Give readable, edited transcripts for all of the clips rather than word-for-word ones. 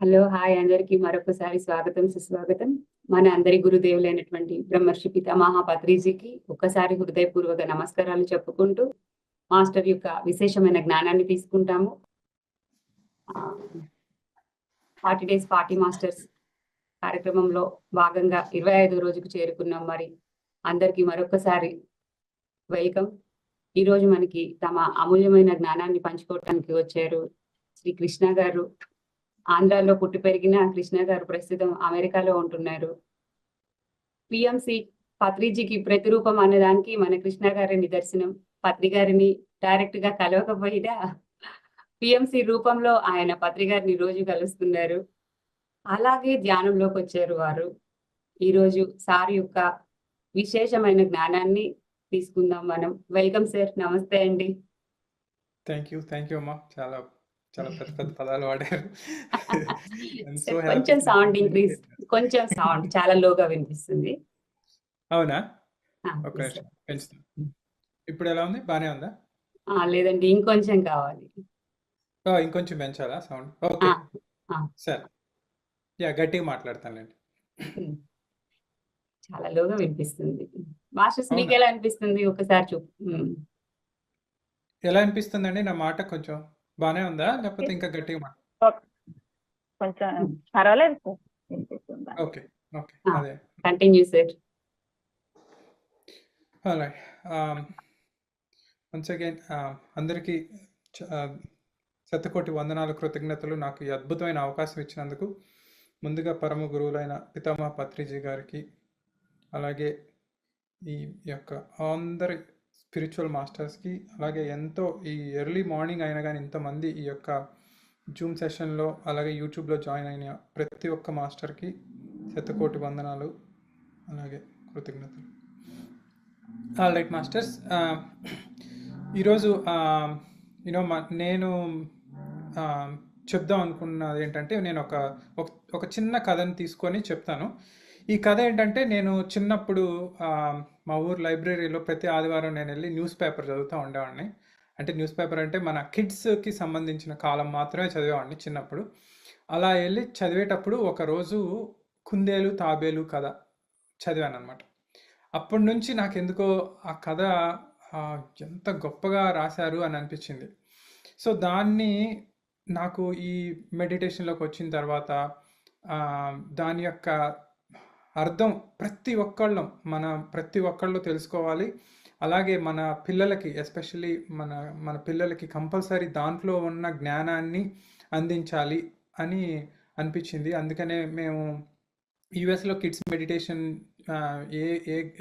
Hello, hi అందరికీ మరొకసారి స్వాగతం, సుస్వాగతం. మన అందరి గురుదేవులైనటువంటి బ్రహ్మర్షి పితామహ పత్రిజీకి ఒక్కసారి హృదయపూర్వక నమస్కారాలు చెప్పుకుంటూ మాస్టర్ యొక్క విశేషమైన జ్ఞానాన్ని తీసుకుంటాము. 40 డేస్ 40 మాస్టర్స్ కార్యక్రమంలో భాగంగా 25వ రోజుకు చేరుకున్నాం. మరి అందరికీ మరొకసారి వెల్కమ్. ఈరోజు మనకి తమ అమూల్యమైన జ్ఞానాన్ని పంచుకోవడానికి వచ్చారు శ్రీ కృష్ణ గారు. ఆంధ్రాలో పుట్టి పెరిగిన కృష్ణ గారు ప్రస్తుతం అమెరికాలో ఉంటున్నారు. పిఎంసి పత్రిజీకి ప్రతిరూపం అనేదానికి మన కృష్ణ గారి నిదర్శనం. పత్రి గారిని డైరెక్ట్ గా కలవకపోయినా పిఎంసి రూపంలో ఆయన పత్రి గారిని రోజు కలుస్తున్నారు. అలాగే ధ్యానంలోకి వచ్చారు వారు. ఈరోజు సార్ యొక్క విశేషమైన జ్ఞానాన్ని తీసుకుందాం మనం. వెల్కమ్ సార్, నమస్తే అండి. థ్యాంక్ యూ అమ్మా. చాలా చాలా పెద్ద పెద్ద పదాలు వాడారు. కొంచెం సౌండ్ ఇంక్రీజ్, కొంచెం సౌండ్ చాలా లోగా వినిపిస్తుంది. అవునా? ఒక నిమిషం పెంచుతాను. ఇప్పుడు ఎలా ఉంది? బానే ఉందా? లేదండి, ఇంకొంచెం కావాలి. ఇంకొంచెం పెంచాలా సౌండ్? ఓకే సరే, గట్టిగా మాట్లాడతానండి. చాలా లోగా వినిపిస్తుంది. మాస్టర్స్ మీకు ఎలా అనిపిస్తుంది? ఒకసారి ఎలా అనిపిస్తుందండి? నా మాట కొంచెం బానే ఉందా, లేకపోతే ఇంకా గట్టిగా కొంచెం పర్వాలేదు. ఓకే ఓకే, అదే continue sir. alright. Once again, అందరికీ శతకోటి వందనాలు, కృతజ్ఞతలు. నాకు ఈ అద్భుతమైన అవకాశం ఇచ్చినందుకు ముందుగా పరమ గురువులైన పితామహ పత్రిజీ గారికి, అలాగే ఈ యొక్క అందరి స్పిరిచువల్ మాస్టర్స్కి, అలాగే ఎంతో ఈ ఎర్లీ మార్నింగ్ అయినా కానీ ఇంతమంది ఈ యొక్క జూమ్ సెషన్లో అలాగే యూట్యూబ్లో జాయిన్ అయిన ప్రతి ఒక్క మాస్టర్కి శతకోటి వందనాలు, అలాగే కృతజ్ఞతలు. ఆల్రైట్ మాస్టర్స్, ఈరోజు నేను చెప్దాం అనుకున్నది ఏంటంటే, నేను ఒక చిన్న కథని తీసుకొని చెప్తాను. ఈ కథ ఏంటంటే, నేను చిన్నప్పుడు మా ఊరు లైబ్రరీలో ప్రతి ఆదివారం నేను వెళ్ళి న్యూస్ పేపర్ చదువుతూ ఉండేవాడిని. అంటే న్యూస్ పేపర్ అంటే మన కిడ్స్కి సంబంధించిన కాలం మాత్రమే చదివేవాడిని చిన్నప్పుడు. అలా వెళ్ళి చదివేటప్పుడు ఒకరోజు కుందేలు తాబేలు కథ చదివాను అనమాట. అప్పటి నుంచి నాకెందుకో ఆ కథ ఎంత గొప్పగా రాశారు అని అనిపించింది. సో దాన్ని నాకు ఈ మెడిటేషన్లోకి వచ్చిన తర్వాత దాని యొక్క అర్థం ప్రతి ఒక్కళ్ళు తెలుసుకోవాలి. అలాగే మన పిల్లలకి, ఎస్పెషల్లీ మన పిల్లలకి కంపల్సరీ దాంట్లో ఉన్న జ్ఞానాన్ని అందించాలి అని అనిపించింది. అందుకనే మేము యూఎస్లో కిడ్స్ మెడిటేషన్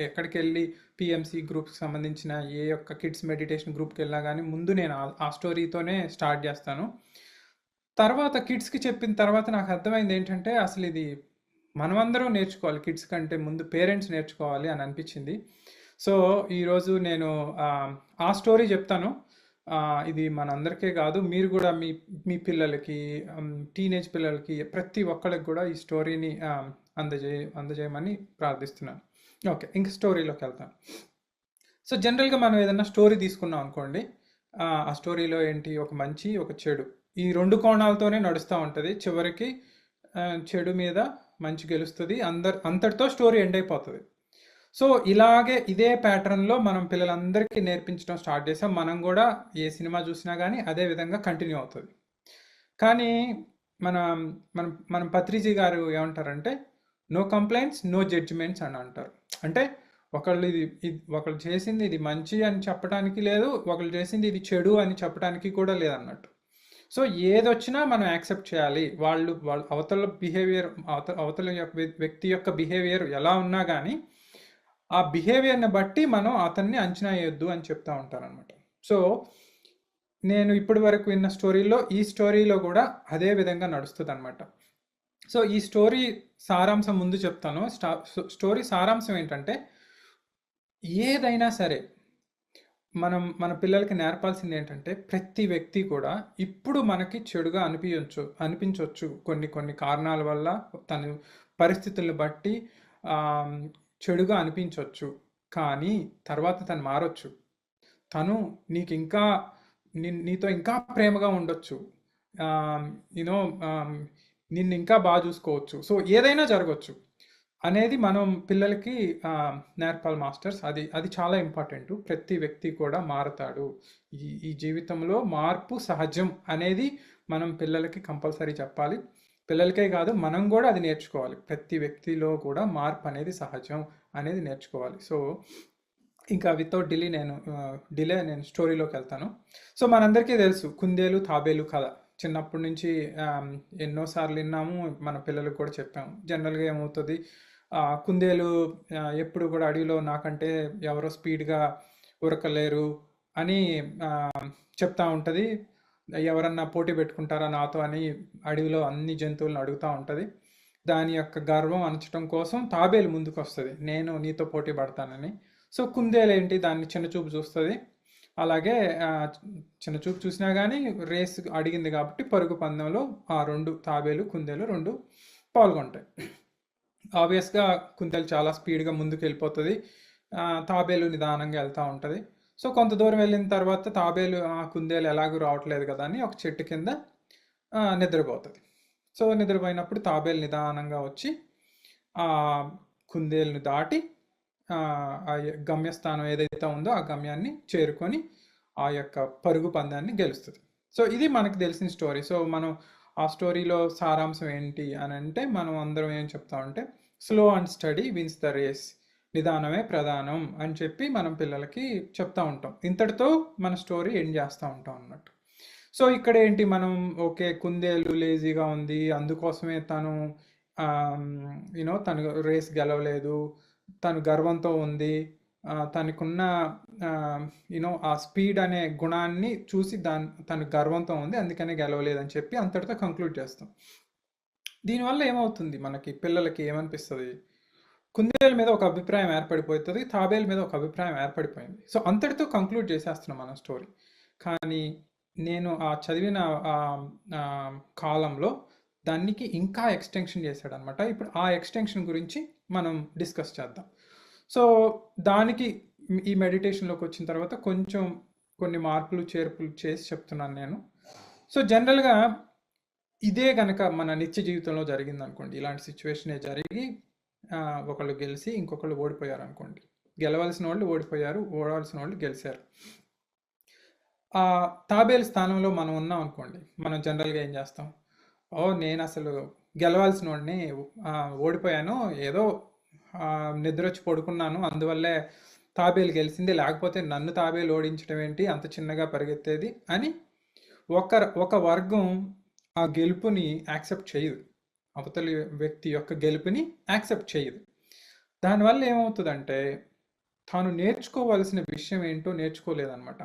ఎక్కడికి వెళ్ళి పిఎంసి గ్రూప్కి సంబంధించిన ఏ యొక్క కిడ్స్ మెడిటేషన్ గ్రూప్కి వెళ్ళినా కానీ ముందు నేను ఆ స్టోరీతోనే స్టార్ట్ చేస్తాను. తర్వాత కిడ్స్కి చెప్పిన తర్వాత నాకు అర్థమైంది ఏంటంటే, అసలు ఇది మనమందరం నేర్చుకోవాలి, కిడ్స్ కంటే ముందు పేరెంట్స్ నేర్చుకోవాలి అని అనిపించింది. సో ఈరోజు నేను ఆ స్టోరీ చెప్తాను. ఇది మనందరికీ కాదు, మీరు కూడా మీ పిల్లలకి, టీనేజ్ పిల్లలకి, ప్రతి ఒక్కరికి కూడా ఈ స్టోరీని అందజేయమని ప్రార్థిస్తున్నాను. ఓకే, ఇంక స్టోరీలోకి వెళ్తాను. సో జనరల్గా మనం ఏదైనా స్టోరీ తీసుకున్నాం అనుకోండి, ఆ స్టోరీలో ఏంటి, ఒక మంచి ఒక చెడు, ఈ రెండు కోణాలతోనే నడుస్తూ ఉంటుంది. చివరికి చెడు మీద మంచి గెలుస్తుంది, అంతటితో స్టోరీ ఎండ్ అయిపోతుంది. సో ఇదే ప్యాటర్న్లో మనం పిల్లలందరికీ నేర్పించడం స్టార్ట్ చేసాం. మనం కూడా ఏ సినిమా చూసినా కానీ అదే విధంగా కంటిన్యూ అవుతుంది. కానీ మన పత్రిజీ గారు ఏమంటారంటే, నో కంప్లైంట్స్ నో జడ్జిమెంట్స్ అని అంటారు. అంటే ఒకళ్ళు చేసింది ఇది మంచి అని చెప్పడానికి లేదు, ఒకళ్ళు చేసింది ఇది చెడు అని చెప్పడానికి కూడా లేదన్నట్టు. సో ఏదొచ్చినా మనం యాక్సెప్ట్ చేయాలి. వాళ్ళు అవతల బిహేవియర్, అవతల వ్యక్తి యొక్క బిహేవియర్ ఎలా ఉన్నా కానీ ఆ బిహేవియర్ని బట్టి మనం అతన్ని అంచనా వేయొద్దు అని చెప్తా ఉంటారనమాట. సో నేను ఇప్పటి వరకు విన్న స్టోరీలో ఈ స్టోరీలో కూడా అదే విధంగా నడుస్తుంది అనమాట. సో ఈ స్టోరీ సారాంశం ముందు చెప్తాను. స్టోరీ సారాంశం ఏంటంటే, ఏదైనా సరే మన పిల్లలకి నేర్పాల్సింది ఏంటంటే, ప్రతి వ్యక్తి కూడా ఇప్పుడు మనకి చెడుగా అనిపించవచ్చు కొన్ని కారణాల వల్ల, తన పరిస్థితులను బట్టి చెడుగా అనిపించవచ్చు. కానీ తర్వాత తను మారొచ్చు, తను నీతో ఇంకా ప్రేమగా ఉండొచ్చు. నిన్ను ఇంకా బాగా చూసుకోవచ్చు. సో ఏదైనా జరగవచ్చు అనేది మనం పిల్లలకి నేర్పాలి మాస్టర్స్. అది చాలా ఇంపార్టెంట్. ప్రతి వ్యక్తి కూడా మారతాడు. ఈ జీవితంలో మార్పు సహజం అనేది మనం పిల్లలకి కంపల్సరీ చెప్పాలి. పిల్లలకే కాదు, మనం కూడా అది నేర్చుకోవాలి. ప్రతి వ్యక్తిలో కూడా మార్పు అనేది సహజం అనేది నేర్చుకోవాలి. సో ఇంకా వితౌట్ డిలే నేను స్టోరీలోకి వెళ్తాను. సో మనందరికీ తెలుసు కుందేలు తాబేలు కథ. చిన్నప్పటి నుంచి ఎన్నోసార్లు విన్నాము, మన పిల్లలకు కూడా చెప్పాము. జనరల్గా ఏమవుతుంది, కుందేలు ఎప్పుడు కూడా అడవిలో నాకంటే ఎవరో స్పీడ్గా ఉరకలేరు అని చెప్తా ఉంటుంది. ఎవరన్నా పోటీ పెట్టుకుంటారా నాతో అని అడవిలో అన్ని జంతువులను అడుగుతూ ఉంటుంది. దాని యొక్క గర్వం అణచడం కోసం తాబేలు ముందుకు వస్తుంది, నేను నీతో పోటీ పడతానని. సో కుందేలు ఏంటి, దాన్ని చిన్నచూపు చూస్తుంది. అలాగే చిన్నచూపు చూసినా కానీ రేస్ అడిగింది కాబట్టి పరుగు పందెంలో ఆ రెండు తాబేలు కుందేలు రెండు పాల్గొంటాయి. ఆబ్వియస్గా కుందేలు చాలా స్పీడ్గా ముందుకు వెళ్ళిపోతుంది, తాబేలు నిదానంగా వెళ్తూ ఉంటుంది. సో కొంత దూరం వెళ్ళిన తర్వాత తాబేలు కుందేలు ఎలాగూ రావట్లేదు కదా అని ఒక చెట్టు కింద నిద్రపోతుంది. సో నిద్రపోయినప్పుడు తాబేలు నిదానంగా వచ్చి ఆ కుందేలుని దాటి ఆ గమ్యస్థానం ఏదైతే ఉందో ఆ గమ్యాన్ని చేరుకొని ఆ యొక్క పరుగు పందాన్ని గెలుస్తుంది. సో ఇది మనకు తెలిసిన స్టోరీ. సో మనం ఆ స్టోరీలో సారాంశం ఏంటి అని అంటే, మనం అందరం ఏం చెప్తామంటే slow and steady wins the race, నిదానమే ప్రధానం అని చెప్పి మనం పిల్లలకి చెప్తా ఉంటాం. ఇంతటితో మన స్టోరీ ఎండ్ చేస్తూ ఉంటాం అన్నట్టు. సో ఇక్కడ ఏంటి, మనం ఓకే కుందేలు లేజీగా ఉంది, అందుకోసమే తను తను రేస్ గెలవలేదు, తను గర్వంతో ఉంది, తనకున్న ఆ స్పీడ్ అనే గుణాన్ని చూసి తను గర్వంతో ఉంది, అందుకనే గెలవలేదని చెప్పి అంతటితో కంక్లూడ్ చేస్తాం. దీనివల్ల ఏమవుతుంది, మనకి పిల్లలకి ఏమనిపిస్తుంది, కుందేలు మీద ఒక అభిప్రాయం ఏర్పడిపోతుంది, తాబేలు మీద ఒక అభిప్రాయం ఏర్పడిపోయింది. సో అంతటితో కంక్లూడ్ చేసేస్తున్నాం మన స్టోరీ. కానీ నేను చదివిన కాలంలో దానికి ఇంకా ఎక్స్టెన్షన్ చేశాడు అనమాట. ఇప్పుడు ఆ ఎక్స్టెన్షన్ గురించి మనం డిస్కస్ చేద్దాం. సో దానికి ఈ మెడిటేషన్లోకి వచ్చిన తర్వాత కొంచెం కొన్ని మార్పులు చేర్పులు చేసి చెప్తున్నాను నేను. సో జనరల్గా ఇదే కనుక మన నిత్య జీవితంలో జరిగింది అనుకోండి, ఇలాంటి సిచ్యువేషనే జరిగి ఒకళ్ళు గెలిచి ఇంకొకళ్ళు ఓడిపోయారు అనుకోండి. గెలవలసిన వాళ్ళు ఓడిపోయారు, ఓడాల్సిన వాళ్ళు గెలిచారు. తాబేలు స్థానంలో మనం ఉన్నాం అనుకోండి, మనం జనరల్గా ఏం చేస్తాం, నేను అసలు గెలవాల్సిన వాడిని ఓడిపోయాను, ఏదో నిద్ర వచ్చి పడుకున్నాను, అందువల్లే తాబేలు గెలిచింది, లేకపోతే నన్ను తాబేలు ఓడించడం ఏంటి, అంత చిన్నగా పరిగెత్తేది అని ఒక వర్గం ఆ గెలుపుని యాక్సెప్ట్ చేయదు, అవతలి వ్యక్తి యొక్క గెలుపుని యాక్సెప్ట్ చేయదు. దానివల్ల ఏమవుతుందంటే తాను నేర్చుకోవాల్సిన విషయం ఏంటో నేర్చుకోలేదన్నమాట.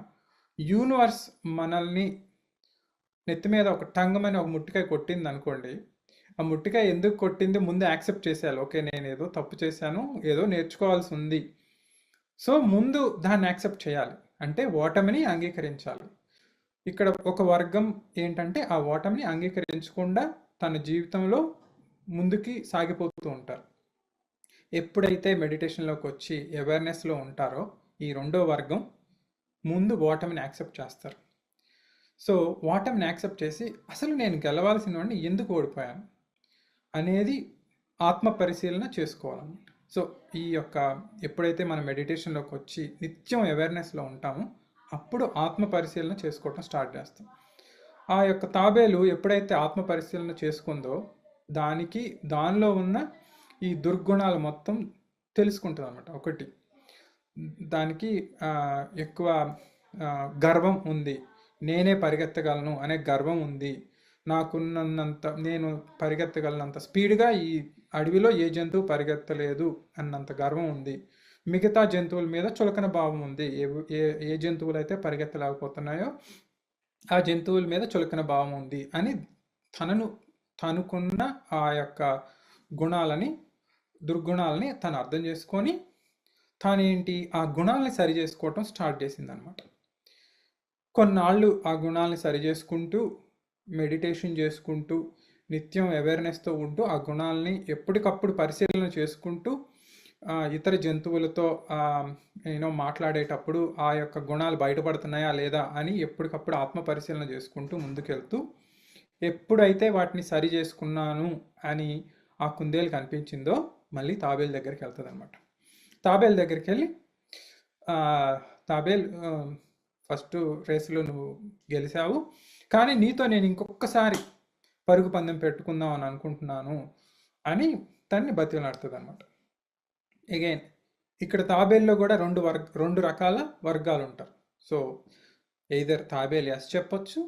యూనివర్స్ మనల్ని నెత్తి మీద ఒక టంగమని ఒక ముట్టికాయ కొట్టింది అనుకోండి, ఆ ముట్టికాయ ఎందుకు కొట్టింది ముందు యాక్సెప్ట్ చేసేయాలి. ఓకే, నేను ఏదో తప్పు చేశాను, ఏదో నేర్చుకోవాల్సి ఉంది. సో ముందు దాన్ని యాక్సెప్ట్ చేయాలి, అంటే ఓటమిని అంగీకరించాలి. ఇక్కడ ఒక వర్గం ఏంటంటే ఆ ఓటమిని అంగీకరించకుండా తన జీవితంలో ముందుకి సాగిపోతూ ఉంటారు. ఎప్పుడైతే మెడిటేషన్లోకి వచ్చి అవేర్నెస్లో ఉంటారో ఈ రెండో వర్గం ముందు ఓటమిని యాక్సెప్ట్ చేస్తారు. సో ఓటమిని యాక్సెప్ట్ చేసి అసలు నేను గెలవాల్సిన వాడిని ఎందుకు ఓడిపోయాను అనేది ఆత్మ పరిశీలన చేసుకోవాలన్నమాట. సో ఎప్పుడైతే మనం మెడిటేషన్లోకి వచ్చి నిత్యం అవేర్నెస్లో ఉంటామో అప్పుడు ఆత్మ పరిశీలన చేసుకోవటం స్టార్ట్ చేస్తాం. ఆ యొక్క తాబేలు ఎప్పుడైతే ఆత్మ పరిశీలన చేసుకుందో దానిలో ఉన్న ఈ దుర్గుణాలు మొత్తం తెలుసుకుంటుంది అన్నమాట. ఒకటి, దానికి ఎక్కువ గర్వం ఉంది, నేనే పరిగెత్తగలను అనే గర్వం ఉంది, నేను పరిగెత్తగలనంత స్పీడ్గా ఈ అడవిలో ఏ జంతువు పరిగెత్తలేదు అన్నంత గర్వం ఉంది, మిగతా జంతువుల మీద చులకన భావం ఉంది, ఏ జంతువులు అయితే పరిగెత్తలేకపోతున్నాయో ఆ జంతువుల మీద చులకన భావం ఉంది అని తనుకున్న ఆ యొక్క దుర్గుణాలని తను అర్థం చేసుకొని తానేంటి ఆ గుణాలని సరి చేసుకోవటం స్టార్ట్ చేసిందనమాట. కొన్నాళ్ళు ఆ గుణాలని సరి చేసుకుంటూ మెడిటేషన్ చేసుకుంటూ నిత్యం అవేర్నెస్తో ఉంటూ ఆ గుణాలని ఎప్పటికప్పుడు పరిశీలన చేసుకుంటూ ఇతర జంతువులతో మాట్లాడేటప్పుడు ఆ యొక్క గుణాలు బయటపడుతున్నాయా లేదా అని ఎప్పటికప్పుడు ఆత్మ పరిశీలన చేసుకుంటూ ముందుకెళ్తూ ఎప్పుడైతే వాటిని సరి చేసుకున్నాను అని ఆ కుందేలుకి అనిపించిందో మళ్ళీ తాబేలు దగ్గరికి వెళ్తుంది అనమాట. తాబేలు దగ్గరికి వెళ్ళి తాబేలు, ఫస్ట్ రేసులో నువ్వు గెలిచావు, కానీ నీతో నేను ఇంకొకసారి పరుగు పందెం పెట్టుకుందాం అని అనుకుంటున్నాను అని తన్ని బతిలాడుతుంది అనమాట. అగైన్ ఇక్కడ తాబేల్లో కూడా రెండు రకాల వర్గాలు ఉంటారు. సో ఎయిదర్ తాబేలు ఎస్ చెప్పొచ్చు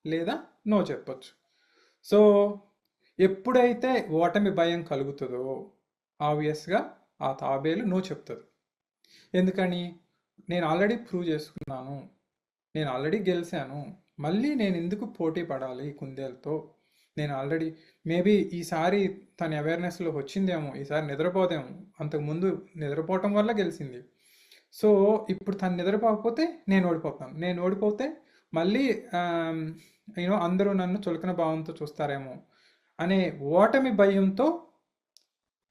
లేదా నో చెప్పొచ్చు. సో ఎప్పుడైతే ఓటమి భయం కలుగుతుందో ఆబ్వియస్గా ఆ తాబేలు నో చెప్తుంది. ఎందుకని? నేను ఆల్రెడీ ప్రూవ్ చేసుకున్నాను, నేను ఆల్రెడీ గెలిచాను, మళ్ళీ నేను ఎందుకు పోటీ పడాలి కుందేలతో? నేను ఆల్రెడీ మేబీ ఈసారి తన అవేర్నెస్లో వచ్చిందేమో, ఈసారి నిద్రపోదేమో, అంతకుముందు నిద్రపోవటం వల్ల గెలిచింది. సో ఇప్పుడు తను నిద్రపోకపోతే నేను ఓడిపోతాను, నేను ఓడిపోతే మళ్ళీ అందరూ నన్ను చులకన భావంతో చూస్తారేమో అనే ఓటమి భయంతో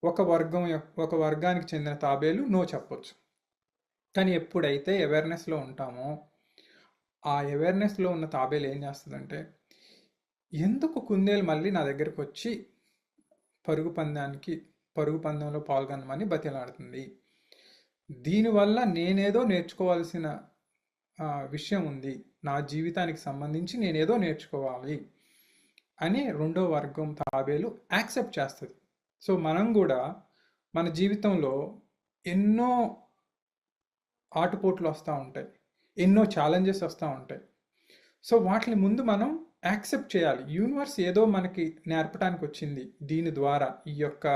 ఒక వర్గానికి చెందిన తాబేలు నో చెప్పొచ్చు. కానీ ఎప్పుడైతే అవేర్నెస్లో ఉంటామో ఆ అవేర్నెస్లో ఉన్న తాబేలు ఏం చేస్తుందంటే, ఎందుకు కుందేలు మళ్ళీ నా దగ్గరకు వచ్చి పరుగు పందెంలో పాల్గొనమని బతిలాడుతుంది, దీనివల్ల నేనేదో నేర్చుకోవాల్సిన విషయం ఉంది, నా జీవితానికి సంబంధించి నేనేదో నేర్చుకోవాలి అని రెండో వర్గం తాబేలు యాక్సెప్ట్ చేస్తుంది. సో మనం కూడా మన జీవితంలో ఎన్నో ఆటుపోట్లు వస్తూ ఉంటాయి, ఎన్నో ఛాలెంజెస్ వస్తూ ఉంటాయి. సో వాటిని ముందు మనం యాక్సెప్ట్ చేయాలి. యూనివర్స్ ఏదో మనకి నేర్పడానికి వచ్చింది, దీని ద్వారా ఈ యొక్క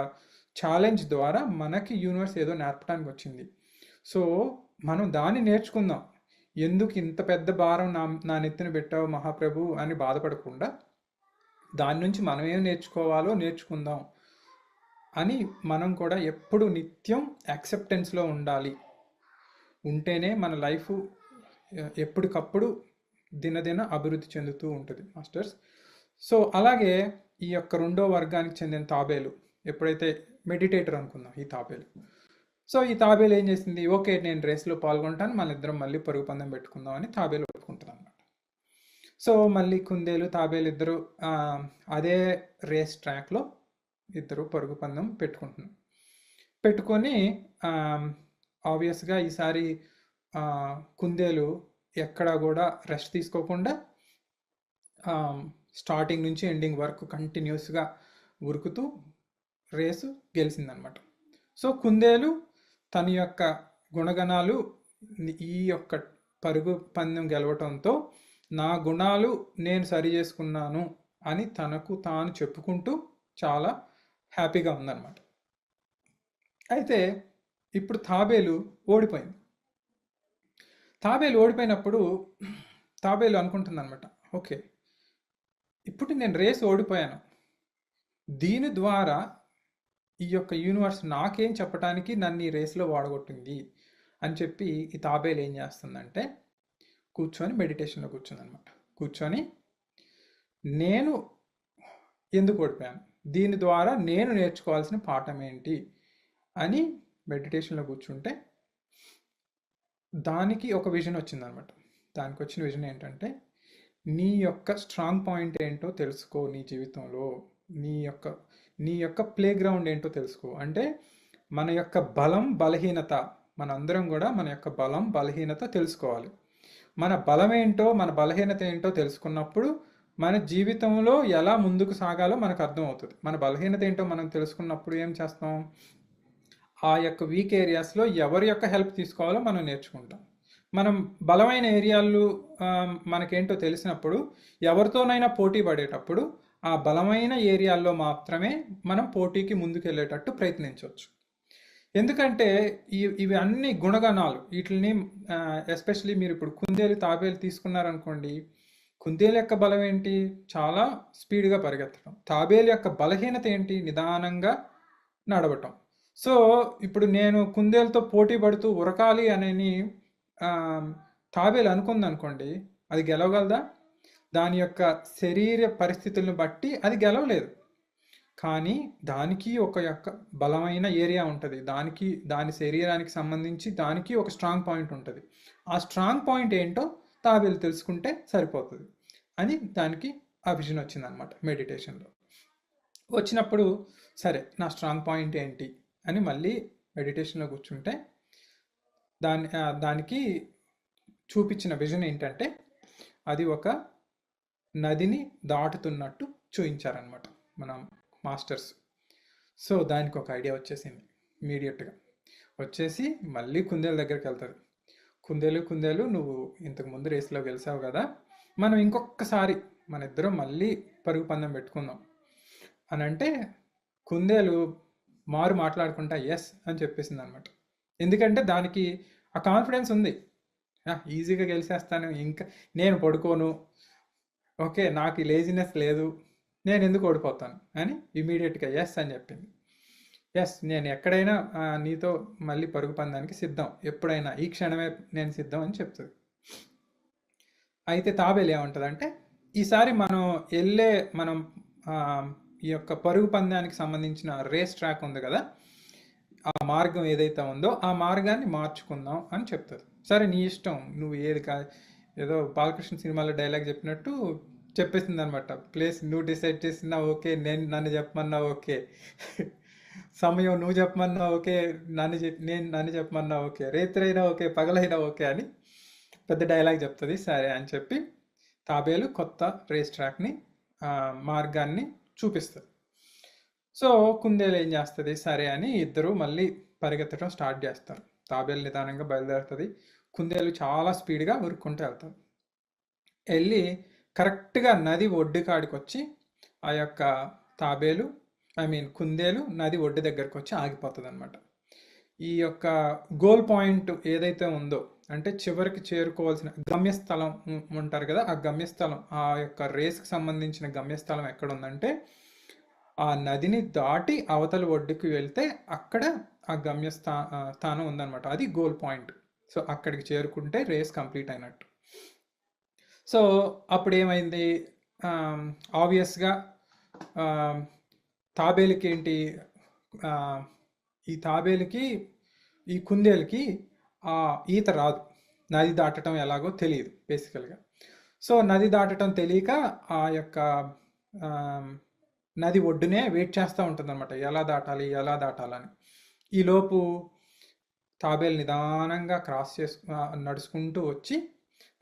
ఛాలెంజ్ ద్వారా మనకి యూనివర్స్ ఏదో నేర్పడానికి వచ్చింది. సో మనం దాన్ని నేర్చుకుందాం. ఎందుకు ఇంత పెద్ద భారం నా నెత్తిన పెట్టావు మహాప్రభు అని బాధపడకుండా దాని నుంచి మనం ఏం నేర్చుకోవాలో నేర్చుకుందాం అని మనం కూడా ఎప్పుడు నిత్యం యాక్సెప్టెన్స్లో ఉండాలి. ఉంటేనే మన లైఫ్ ఎప్పటికప్పుడు దినదిన అభివృద్ధి చెందుతూ ఉంటుంది మాస్టర్స్. సో అలాగే ఈ యొక్క రెండో వర్గానికి చెందిన తాబేలు ఎప్పుడైతే మెడిటేటర్ అనుకుందాం ఈ తాబేలు. సో ఈ తాబేలు ఏం చేసింది, ఓకే నేను రేస్లో పాల్గొంటాను, మన ఇద్దరం మళ్ళీ పరుగు పందెం పెట్టుకుందాం అని తాబేలు ఒప్పుకుంటుంది అన్నమాట. సో మళ్ళీ కుందేలు తాబేలు ఇద్దరు అదే రేస్ ట్రాక్లో ఇద్దరు పరుగు పందెం పెట్టుకొని ఆబ్వియస్గా ఈసారి కుందేలు ఎక్కడా కూడా రెస్ట్ తీసుకోకుండా స్టార్టింగ్ నుంచి ఎండింగ్ వరకు కంటిన్యూస్గా ఉరుకుతూ రేసు గెలిచిందనమాట. సో కుందేలు తన యొక్క గుణగణాలు ఈ యొక్క పరుగు పందెం గెలవటంతో నా గుణాలు నేను సరి చేసుకున్నాను అని తనకు తాను చెప్పుకుంటూ చాలా హ్యాపీగా ఉందన్నమాట. అయితే ఇప్పుడు తాబేలు ఓడిపోయింది. తాబేలు ఓడిపోయినప్పుడు తాబేలు అనుకుంటుంది అనమాట, ఓకే ఇప్పుడు నేను రేస్ ఓడిపోయాను, దీని ద్వారా ఈ యొక్క యూనివర్స్ నాకేం చెప్పడానికి నన్ను ఈ రేస్లో వాడగొట్టింది అని చెప్పి ఈ తాబేలు ఏం చేస్తుందంటే కూర్చొని మెడిటేషన్లో కూర్చుందనమాట. కూర్చొని నేను ఎందుకు ఓడిపోయాను, దీని ద్వారా నేను నేర్చుకోవాల్సిన పాఠం ఏంటి అని మెడిటేషన్లో కూర్చుంటే దానికి ఒక విజన్ వచ్చిందనమాట. దానికి వచ్చిన విజన్ ఏంటంటే, నీ యొక్క స్ట్రాంగ్ పాయింట్ ఏంటో తెలుసుకో, నీ జీవితంలో నీ యొక్క ప్లే గ్రౌండ్ ఏంటో తెలుసుకో. అంటే మన యొక్క బలం బలహీనత, మనందరం కూడా మన యొక్క బలం బలహీనత తెలుసుకోవాలి. మన బలం ఏంటో మన బలహీనత ఏంటో తెలుసుకున్నప్పుడు మన జీవితంలో ఎలా ముందుకు సాగాలో మనకు అర్థం అవుతుంది. మన బలహీనత ఏంటో మనం తెలుసుకున్నప్పుడు ఏం చేస్తాం, ఆ యొక్క వీక్ ఏరియాస్లో ఎవరి యొక్క హెల్ప్ తీసుకోవాలో మనం నేర్చుకుంటాం. మనం బలమైన ఏరియాలు మనకేంటో తెలిసినప్పుడు ఎవరితోనైనా పోటీ పడేటప్పుడు ఆ బలమైన ఏరియాల్లో మాత్రమే మనం పోటీకి ముందుకెళ్ళేటట్టు ప్రయత్నించవచ్చు. ఎందుకంటే ఇవి అన్ని గుణగణాలు, వీటిని ఎస్పెషలీ మీరు ఇప్పుడు కుందేలు తాబేలు తీసుకున్నారనుకోండి, కుందేలు యొక్క బలం ఏంటి, చాలా స్పీడ్గా పరిగెత్తడం. తాబేలు యొక్క బలహీనత ఏంటి, నిదానంగా నడవటం. సో ఇప్పుడు నేను కుందేలుతో పోటీ పడుతూ ఉరకాలి అని తాబేలు అనుకుంది అనుకోండి, అది గెలవగలదా? దాని యొక్క శరీర పరిస్థితులను బట్టి అది గెలవలేదు. కానీ దానికి ఒక యొక్క బలమైన ఏరియా ఉంటుంది, దాని శరీరానికి సంబంధించి దానికి ఒక స్ట్రాంగ్ పాయింట్ ఉంటుంది. ఆ స్ట్రాంగ్ పాయింట్ ఏంటో తాబేలు తెలుసుకుంటే సరిపోతుంది అని దానికి ఆ విజన్ వచ్చిందనమాట మెడిటేషన్లో. వచ్చినప్పుడు సరే నా స్ట్రాంగ్ పాయింట్ ఏంటి అని మళ్ళీ మెడిటేషన్లో కూర్చుంటే దానికి చూపించిన విజన్ ఏంటంటే అది ఒక నదిని దాటుతున్నట్టు చూపించారనమాట మన మాస్టర్స్. సో దానికి ఒక ఐడియా వచ్చేసింది ఇమీడియట్గా. వచ్చేసి మళ్ళీ కుందేలు దగ్గరికి వెళ్తుంది. కుందేలు నువ్వు ఇంతకు ముందు రేస్లో గెలిచావు కదా, మనం ఇంకొకసారి మన ఇద్దరం మళ్ళీ పరుగు పందెం పెట్టుకుందాం అని అంటే కుందేలు మాట్లాడుకుంటా ఎస్ అని చెప్పేసింది అనమాట. ఎందుకంటే దానికి ఆ కాన్ఫిడెన్స్ ఉంది, ఈజీగా గెలిచేస్తాను, ఇంకా నేను పడుకోను, ఓకే నాకు ఈ లేజినెస్ లేదు, నేను ఎందుకు ఓడిపోతాను అని ఇమీడియట్గా ఎస్ అని చెప్పింది. ఎస్ నేను ఎక్కడైనా నీతో మళ్ళీ పరుగు పందానికి సిద్ధం, ఎప్పుడైనా ఈ క్షణమే నేను సిద్ధం అని చెప్తుంది. అయితే తాబేలు ఏమంటుందంటే ఈసారి మనం ఈ యొక్క పరుగు పందానికి సంబంధించిన రేస్ ట్రాక్ ఉంది కదా, ఆ మార్గం ఏదైతే ఉందో ఆ మార్గాన్ని మార్చుకుందాం అని చెప్తుంది. సరే నీ ఇష్టం, నువ్వు ఏదో బాలకృష్ణ సినిమాలో డైలాగ్ చెప్పినట్టు చెప్పేసింది అనమాట. ప్లేస్ నువ్వు డిసైడ్ చేసినా ఓకే, నన్ను చెప్పమన్నా ఓకే, సమయం నువ్వు చెప్పమన్నా ఓకే, నన్ను చెప్పమన్నా ఓకే, రేత్రైనా ఓకే, పగలైనా ఓకే అని పెద్ద డైలాగ్ చెప్తుంది. సరే అని చెప్పి తాబేలు కొత్త రేస్ ట్రాక్ని మార్గాన్ని చూపిస్తుంది. సో కుందేలు ఏం చేస్తుంది, సరే అని ఇద్దరు మళ్ళీ పరిగెత్తడం స్టార్ట్ చేస్తారు. తాబేలు నిదానంగా బయలుదేరుతుంది, కుందేలు చాలా స్పీడ్గా ఉరుక్కుంటూ వెళ్తుంది. వెళ్ళి కరెక్ట్గా నది ఒడ్డు కాడికి వచ్చి ఆ యొక్క కుందేలు నది ఒడ్డు దగ్గరకు వచ్చి ఆగిపోతుంది అనమాట. ఈ యొక్క గోల్ పాయింట్ ఏదైతే ఉందో, అంటే చివరికి చేరుకోవాల్సిన గమ్యస్థలం ఉంటారు కదా, ఆ గమ్యస్థలం, ఆ యొక్క రేస్కి సంబంధించిన గమ్యస్థలం ఎక్కడ ఉందంటే ఆ నదిని దాటి అవతల ఒడ్డుకి వెళ్తే అక్కడ ఆ స్థానం ఉందన్నమాట. అది గోల్ పాయింట్. సో అక్కడికి చేరుకుంటే రేస్ కంప్లీట్ అయినట్టు. సో అప్పుడు ఏమైంది, ఆబ్వియస్గా తాబేలుకి ఏంటి, ఈ కుందేలుకి ఈత రాదు, నది దాటడం ఎలాగో తెలియదు బేసికల్గా. సో నది దాటడం తెలియక ఆ యొక్క నది ఒడ్డునే వెయిట్ చేస్తూ ఉంటుంది అనమాట, ఎలా దాటాలని. ఈలోపు తాబేలు నిదానంగా నడుచుకుంటూ వచ్చి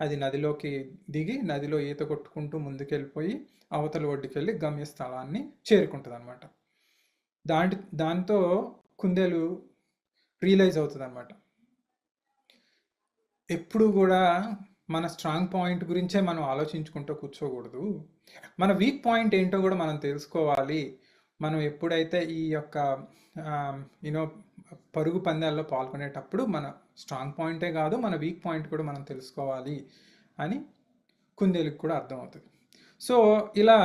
అది నదిలోకి దిగి నదిలో ఈత కొట్టుకుంటూ ముందుకెళ్ళిపోయి అవతల ఒడ్డుకి వెళ్ళి గమ్యస్థలాన్ని చేరుకుంటుంది అనమాట. దాంతో కుందేలు రియలైజ్ అవుతుంది అనమాట, ఎప్పుడు కూడా మన స్ట్రాంగ్ పాయింట్ గురించే మనం ఆలోచించుకుంటూ కూర్చోకూడదు, మన వీక్ పాయింట్ ఏంటో కూడా మనం తెలుసుకోవాలి. మనం ఎప్పుడైతే ఈ యొక్క పరుగు పందాల్లో పాల్గొనేటప్పుడు మన స్ట్రాంగ్ పాయింటే కాదు, మన వీక్ పాయింట్ కూడా మనం తెలుసుకోవాలి అని కుందేలుకి కూడా అర్థమవుతుంది. సో ఇలా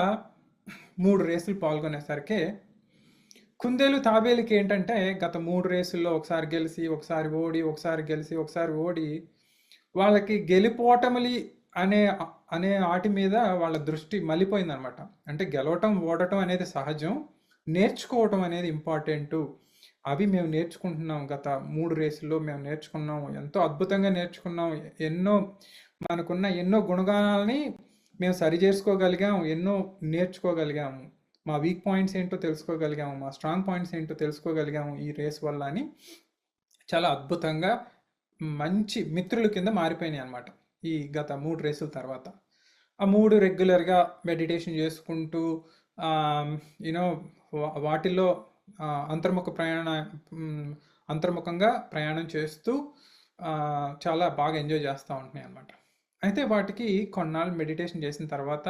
3 రేసులు పాల్గొనేసరికి కుందేలు తాబేలుకి ఏంటంటే గత 3 రేసుల్లో ఒకసారి గెలిచి ఒకసారి ఓడి, ఒకసారి గెలిచి ఒకసారి ఓడి, వాళ్ళకి గెలిపోవటములి అనే ఆటి మీద వాళ్ళ దృష్టి మళ్ళీపోయిందనమాట. అంటే గెలవటం ఓడటం అనేది సహజం, నేర్చుకోవటం అనేది ఇంపార్టెంటు. అవి మేము నేర్చుకుంటున్నాం, గత 3 రేసుల్లో మేము నేర్చుకున్నాం, ఎంతో అద్భుతంగా నేర్చుకున్నాం, మనకున్న ఎన్నో గుణగానాలని మేము సరి చేసుకోగలిగాము, ఎన్నో నేర్చుకోగలిగాము, మా వీక్ పాయింట్స్ ఏంటో తెలుసుకోగలిగాము, మా స్ట్రాంగ్ పాయింట్స్ ఏంటో తెలుసుకోగలిగాము ఈ రేస్ వల్ల అని చాలా అద్భుతంగా మంచి మిత్రుల కింద మారిపోయినాయి అనమాట ఈ గత 3 రేసుల తర్వాత. ఆ 3 రెగ్యులర్గా మెడిటేషన్ చేసుకుంటూ వాటిల్లో అంతర్ముఖంగా ప్రయాణం చేస్తూ చాలా బాగా ఎంజాయ్ చేస్తూ ఉంటున్నాయి అన్నమాట. అయితే వాటికి కొన్నాళ్ళు మెడిటేషన్ చేసిన తర్వాత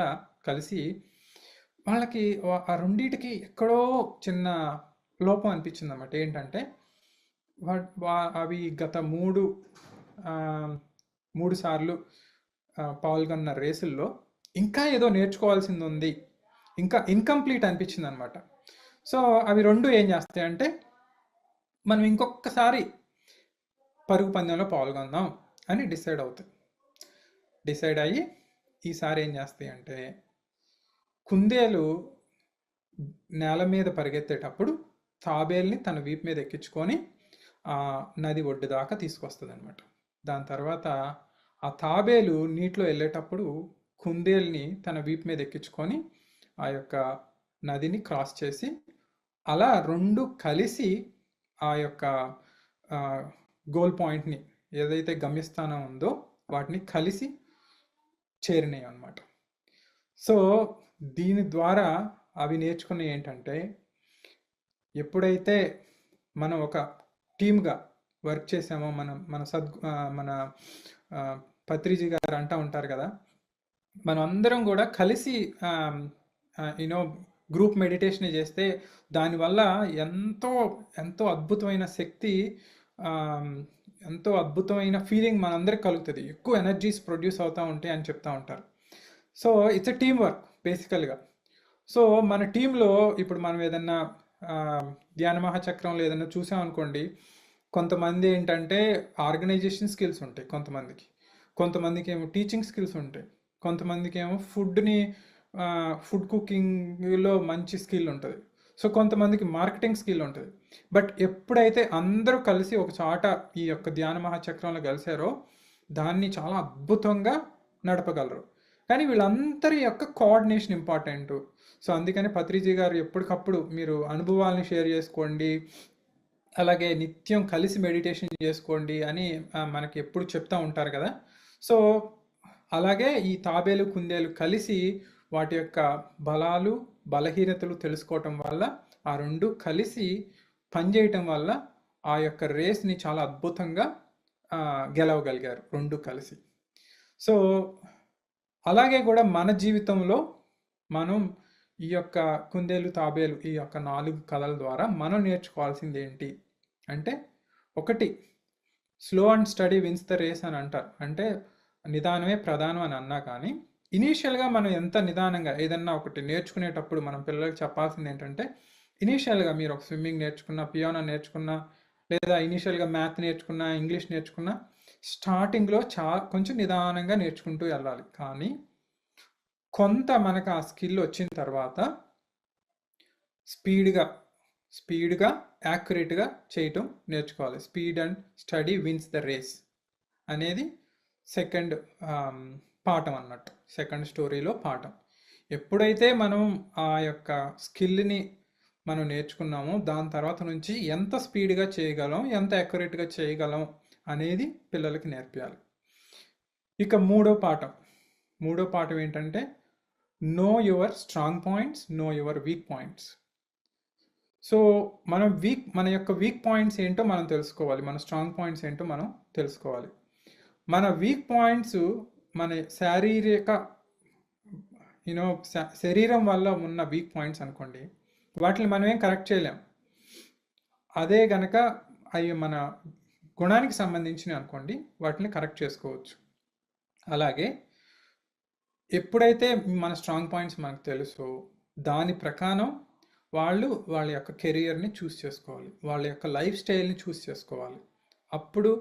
కలిసి వాళ్ళకి ఆ రెండింటికి ఎక్కడో చిన్న లోపం అనిపించింది అన్నమాట. ఏంటంటే అవి గత 3 సార్లు పాల్గొన్న రేసుల్లో ఇంకా ఏదో నేర్చుకోవాల్సింది ఉంది, ఇంకా ఇన్కంప్లీట్ అనిపించింది అనమాట. సో అవి 2 ఏం చేస్తాయంటే మనం ఇంకొకసారి పరుగు పందెంలో పాల్గొందాం అని డిసైడ్ అయ్యి ఈసారి ఏం చేస్తాయి అంటే కుందేలు నేల మీద పరిగెత్తేటప్పుడు తాబేల్ని తన వీపు మీద ఎక్కించుకొని నది ఒడ్డు దాకా తీసుకొస్తుంది అనమాట. దాని తర్వాత ఆ తాబేలు నీటిలో వెళ్ళేటప్పుడు కుందేల్ని తన వీపు మీద ఎక్కించుకొని ఆ యొక్క నదిని క్రాస్ చేసి అలా రెండు కలిసి ఆ యొక్క గోల్ పాయింట్ని ఏదైతే గమ్యస్థానం ఉందో వాటిని కలిసి చేరినాయి అన్నమాట. సో దీని ద్వారా అవి నేర్చుకున్నవి ఏంటంటే, ఎప్పుడైతే మనం ఒక టీమ్గా వర్క్ చేసామో మన పత్రిజీ గారు అంటూ ఉంటారు కదా, మనం అందరం కూడా కలిసి యూనో గ్రూప్ మెడిటేషన్ చేస్తే దానివల్ల ఎంతో ఎంతో అద్భుతమైన శక్తి, ఎంతో అద్భుతమైన ఫీలింగ్ మనందరికి కలుగుతుంది, ఎక్కువ ఎనర్జీస్ ప్రొడ్యూస్ అవుతూ ఉంటాయి అని చెప్తూ ఉంటారు. So it's a team work బేసికల్గా. సో మన టీంలో ఇప్పుడు మనం ఏదన్నా ధ్యాన మహాచక్రంలో ఏదన్నా చూసామనుకోండి, కొంతమంది ఏంటంటే ఆర్గనైజేషన్ స్కిల్స్ ఉంటాయి, కొంతమందికి ఏమో టీచింగ్ స్కిల్స్ ఉంటాయి, కొంతమందికి ఏమో ఫుడ్ కుకింగ్లో మంచి స్కిల్ ఉంటుంది, సో కొంతమందికి మార్కెటింగ్ స్కిల్ ఉంటుంది. బట్ ఎప్పుడైతే అందరూ కలిసి ఒక చాట ఈ యొక్క ధ్యాన మహాచక్రంలో కలిసారో దాన్ని చాలా అద్భుతంగా నడపగలరు. కానీ వీళ్ళందరి యొక్క కోఆర్డినేషన్ ఇంపార్టెంట్. సో అందుకని పత్రిజీ గారు ఎప్పటికప్పుడు మీరు అనుభవాలను షేర్ చేసుకోండి, అలాగే నిత్యం కలిసి మెడిటేషన్ చేసుకోండి అని మనకి ఎప్పుడు చెప్తూ ఉంటారు కదా. సో అలాగే ఈ తాబేలు కుందేలు కలిసి వాటి యొక్క బలాలు బలహీనతలు తెలుసుకోవటం వల్ల, ఆ రెండు కలిసి పనిచేయటం వల్ల ఆ యొక్క రేస్ని చాలా అద్భుతంగా గెలవగలిగారు రెండు కలిసి. సో అలాగే కూడా మన జీవితంలో మనం ఈ యొక్క కుందేలు తాబేలు ఈ యొక్క 4 కథల ద్వారా మనం నేర్చుకోవాల్సింది ఏంటి అంటే, ఒకటి, slow and steady wins the race అని అంటారు. అంటే నిదానమే ప్రధానం అని అన్నా కానీ ఇనీషియల్గా మనం ఎంత నిదానంగా ఏదన్నా ఒకటి నేర్చుకునేటప్పుడు మనం పిల్లలకు చెప్పాల్సింది ఏంటంటే, ఇనీషియల్గా మీరు ఒక స్విమ్మింగ్ నేర్చుకున్నా, పియానో నేర్చుకున్నా, లేదా ఇనీషియల్గా మ్యాథ్ నేర్చుకున్నా, ఇంగ్లీష్ నేర్చుకున్నా, స్టార్టింగ్లో కొంచెం నిదానంగా నేర్చుకుంటూ వెళ్ళాలి. కానీ కొంత మనకు ఆ స్కిల్ వచ్చిన తర్వాత స్పీడ్గా యాక్యురేట్గా చేయటం నేర్చుకోవాలి. Speed and steady wins the race అనేది సెకండ్ పాఠం అన్నట్టు, సెకండ్ స్టోరీలో పాఠం. ఎప్పుడైతే మనం ఆ యొక్క స్కిల్ని మనం నేర్చుకున్నామో దాని తర్వాత నుంచి ఎంత స్పీడ్గా చేయగలం, ఎంత యాక్యురేట్గా చేయగలం అనేది పిల్లలకి నేర్పించాలి. ఇక మూడో పాఠం ఏంటంటే, know your strong points, know your weak points. So మన యొక్క వీక్ పాయింట్స్ ఏంటో మనం తెలుసుకోవాలి, మన స్ట్రాంగ్ పాయింట్స్ ఏంటో మనం తెలుసుకోవాలి. మన వీక్ పాయింట్స్ మన శరీరం వల్ల ఉన్న వీక్ పాయింట్స్ అనుకోండి, వాటిని మనం ఏం కరెక్ట్ చేయలేం. అదే గనక అవి మన గుణానికి సంబంధించినవి అనుకోండి, వాటిని కరెక్ట్ చేసుకోవచ్చు. అలాగే ఎప్పుడైతే మన స్ట్రాంగ్ పాయింట్స్ మనకు తెలుసో దాని ప్రకారం వాళ్ళ యొక్క కెరియర్ని చూస్ చేసుకోవాలి, వాళ్ళ యొక్క లైఫ్ స్టైల్ని చూస్ చేసుకోవాలి. అప్పుడు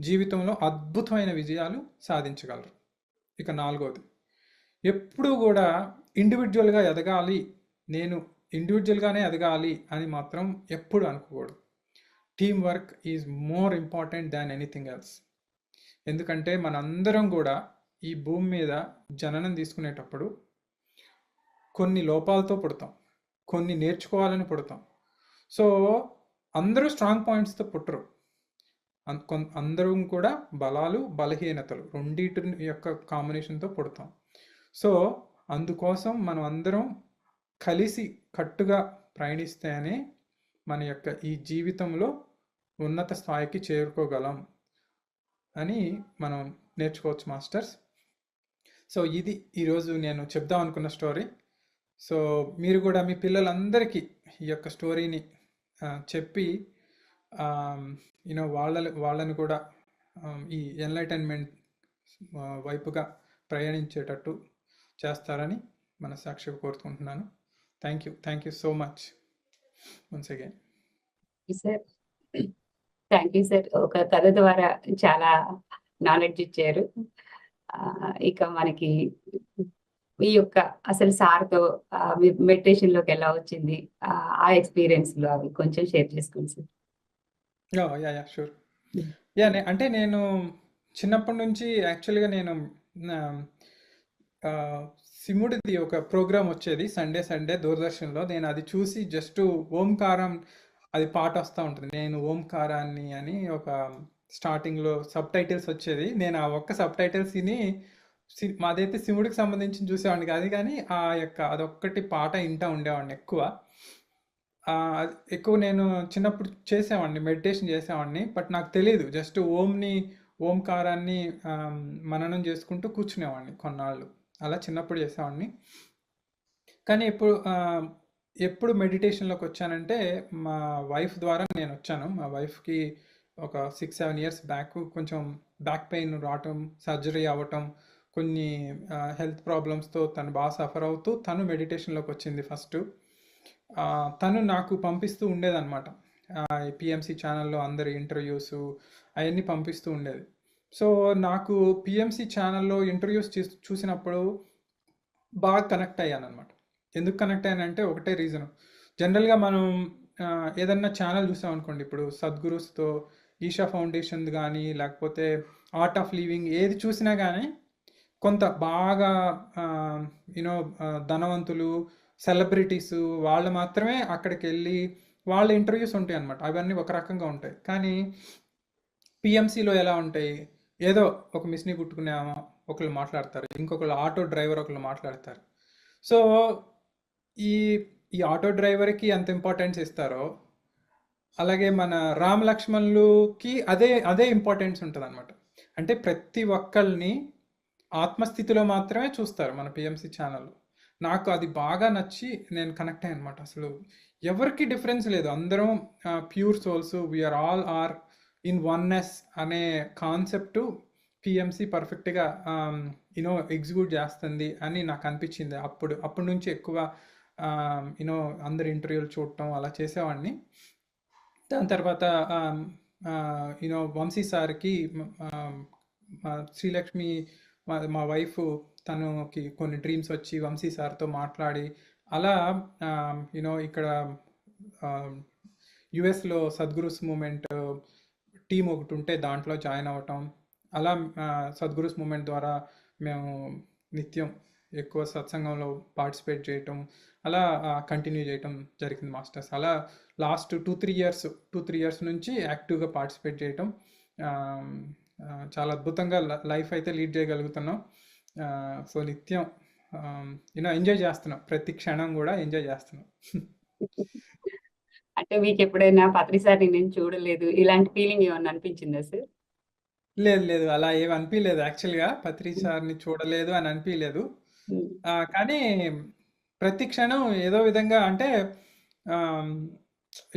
జీవితంలో అద్భుతమైన విజయాలు సాధించగలరు. ఇక 4వది, ఎప్పుడు కూడా ఇండివిజువల్గా ఎదగాలి, నేను ఇండివిజువల్గానే ఎదగాలి అని మాత్రం ఎప్పుడు అనుకోకూడదు. Team work is more important than anything else. ఎందుకంటే మనందరం కూడా ఈ భూమి మీద జననం తీసుకునేటప్పుడు కొన్ని లోపాలతో పుడతాం, కొన్ని నేర్చుకోవాలని పుడతాం. సో అందరూ స్ట్రాంగ్ పాయింట్స్తో పుట్టరు, అందరం కూడా బలాలు బలహీనతలు రెండింటి యొక్క కాంబినేషన్తో పుడతాం. సో అందుకోసం మనం అందరం కలిసి కట్టుగా ప్రయాణిస్తేనే మన యొక్క ఈ జీవితంలో ఉన్నత స్థాయికి చేరుకోగలం అని మనం నేర్చుకోవచ్చు మాస్టర్స్. సో ఇది ఈరోజు నేను చెప్దాం అనుకున్న స్టోరీ. సో మీరు కూడా మీ పిల్లలందరికీ ఈ యొక్క స్టోరీని చెప్పి వాళ్ళని కూడా ఈ ఎన్లైటన్మెంట్ వైపుగా ప్రయాణించేటట్టు చేస్తారని మనస్సాక్షిగా కోరుకుంటున్నాను. Thank you so much once again. Sir thank you sir. ఒక కథ ద్వారా చాలా నాలెడ్జ్ ఇచ్చారు. ఇక మనకి ఈ యొక్క అసలు సార్తో మెడిటేషన్ లోకి ఎలా వచ్చింది, ఆ ఎక్స్పీరియన్స్ లో అవి కొంచెం షేర్ చేసుకోండి సార్. షూర్. అంటే నేను చిన్నప్పటి నుంచి యాక్చువల్గా నేను ఆ, శివుడిది ఒక ప్రోగ్రామ్ వచ్చేది సండే సండే దూరదర్శన్లో. నేను అది చూసి జస్ట్ ఓంకారం అది పాట వస్తూ ఉంటుంది, నేను ఓంకారాన్ని అని ఒక స్టార్టింగ్లో సబ్ టైటిల్స్ వచ్చేది. నేను ఆ ఒక్క సబ్ టైటిల్స్ విని మాదైతే శివుడికి సంబంధించి చూసేవాడిని కాదు, కానీ ఆ యొక్క అదొక్కటి పాట వింటా ఉండేవాడిని ఎక్కువ. ఎక్కువ నేను చిన్నప్పుడు చేసేవాడిని, మెడిటేషన్ చేసేవాడిని. బట్ నాకు తెలియదు, జస్ట్ ఓంకారాన్ని మననం చేసుకుంటూ కూర్చునేవాడిని కొన్నాళ్ళు. అలా చిన్నప్పుడు చేసేవాడిని. కానీ ఎప్పుడు మెడిటేషన్లోకి వచ్చానంటే మా వైఫ్ ద్వారా నేను వచ్చాను. మా వైఫ్కి ఒక 6-7 ఇయర్స్ బ్యాక్ కొంచెం బ్యాక్ పెయిన్ రావటం, సర్జరీ అవ్వటం, కొన్ని హెల్త్ ప్రాబ్లమ్స్తో తను బాగా సఫర్ అవుతూ తను మెడిటేషన్లోకి వచ్చింది ఫస్ట్. తను నాకు పంపిస్తూ ఉండేదన్నమాట. పిఎంసి ఛానల్లో అందరి ఇంటర్వ్యూస్ అవన్నీ పంపిస్తూ ఉండేది. సో నాకు పిఎంసి ఛానల్లో ఇంటర్వ్యూస్ చూసినప్పుడు బాగా కనెక్ట్ అయ్యాను అనమాట. ఎందుకు కనెక్ట్ అయ్యానంటే ఒకటే రీజన్. జనరల్గా మనం ఏదన్నా ఛానల్ చూసాం అనుకోండి, ఇప్పుడు సద్గురుస్తో ఈషా ఫౌండేషన్ కానీ లేకపోతే ఆర్ట్ ఆఫ్ లివింగ్ ఏది చూసినా కానీ కొంత బాగా యూనో ధనవంతులు, సెలబ్రిటీస్ వాళ్ళు మాత్రమే అక్కడికి వెళ్ళి వాళ్ళ ఇంటర్వ్యూస్ ఉంటాయి అన్నమాట. అవన్నీ ఒక రకంగా ఉంటాయి. కానీ పిఎంసిలో ఎలా ఉంటాయి, ఏదో ఒక మిస్ని కుట్టుకునే ఒకళ్ళు మాట్లాడతారు, ఇంకొకళ్ళు ఆటో డ్రైవర్ ఒకళ్ళు మాట్లాడతారు. సో ఈ ఈ ఆటో డ్రైవర్కి ఎంత ఇంపార్టెన్స్ ఇస్తారో అలాగే మన రామ్ లక్ష్మణులకి అదే ఇంపార్టెన్స్ ఉంటుంది అనమాట. అంటే ప్రతి ఒక్కళ్ళని ఆత్మస్థితిలో మాత్రమే చూస్తారు మన పిఎంసి ఛానల్లో. నాకు అది బాగా నచ్చి నేను కనెక్ట్ అయ్యాను అనమాట. అసలు ఎవరికి డిఫరెన్స్ లేదు, అందరం pure souls, we are all are in oneness అనే కాన్సెప్ట్ పిఎంసి పర్ఫెక్ట్గా ఎగ్జిక్యూట్ చేస్తుంది అని నాకు అనిపించింది. అప్పటి నుంచి ఎక్కువ అందరి ఇంటర్వ్యూలు చూడటం అలా చేసేవాడిని. దాని తర్వాత వంశీ సార్కి శ్రీలక్ష్మి మా వైఫ్ తనకి కొన్ని డ్రీమ్స్ వచ్చి వంశీ సార్తో మాట్లాడి అలా ఇక్కడ యుఎస్లో సద్గురుస్ మూమెంట్ టీం ఒకటి ఉంటే దాంట్లో జాయిన్ అవ్వటం, అలా సద్గురుస్ మూమెంట్ ద్వారా మేము నిత్యం ఎక్కువ సత్సంగంలో పార్టిసిపేట్ చేయటం, అలా కంటిన్యూ చేయటం జరిగింది మాస్టర్స్. అలా లాస్ట్ 2-3 ఇయర్స్ నుంచి యాక్టివ్గా పార్టిసిపేట్ చేయటం, చాలా అద్భుతంగా లైఫ్ అయితే లీడ్ చేయగలుగుతున్నాం. సో నిత్యం ఎంజాయ్ చేస్తున్నాం, ప్రతి క్షణం కూడా ఎంజాయ్ చేస్తున్నాం. అంటే మీకు ఎప్పుడైనా పత్రిసారి నేను చూడలేదు ఇలాంటి ఫీలింగ్ ఏమన్నా అనిపించిందా సార్? లేదు, అలా ఏమి అనిపించలేదు. యాక్చువల్గా పత్రి సార్ని చూడలేదు అని అనిపించలేదు. కానీ ప్రతి క్షణం ఏదో విధంగా అంటే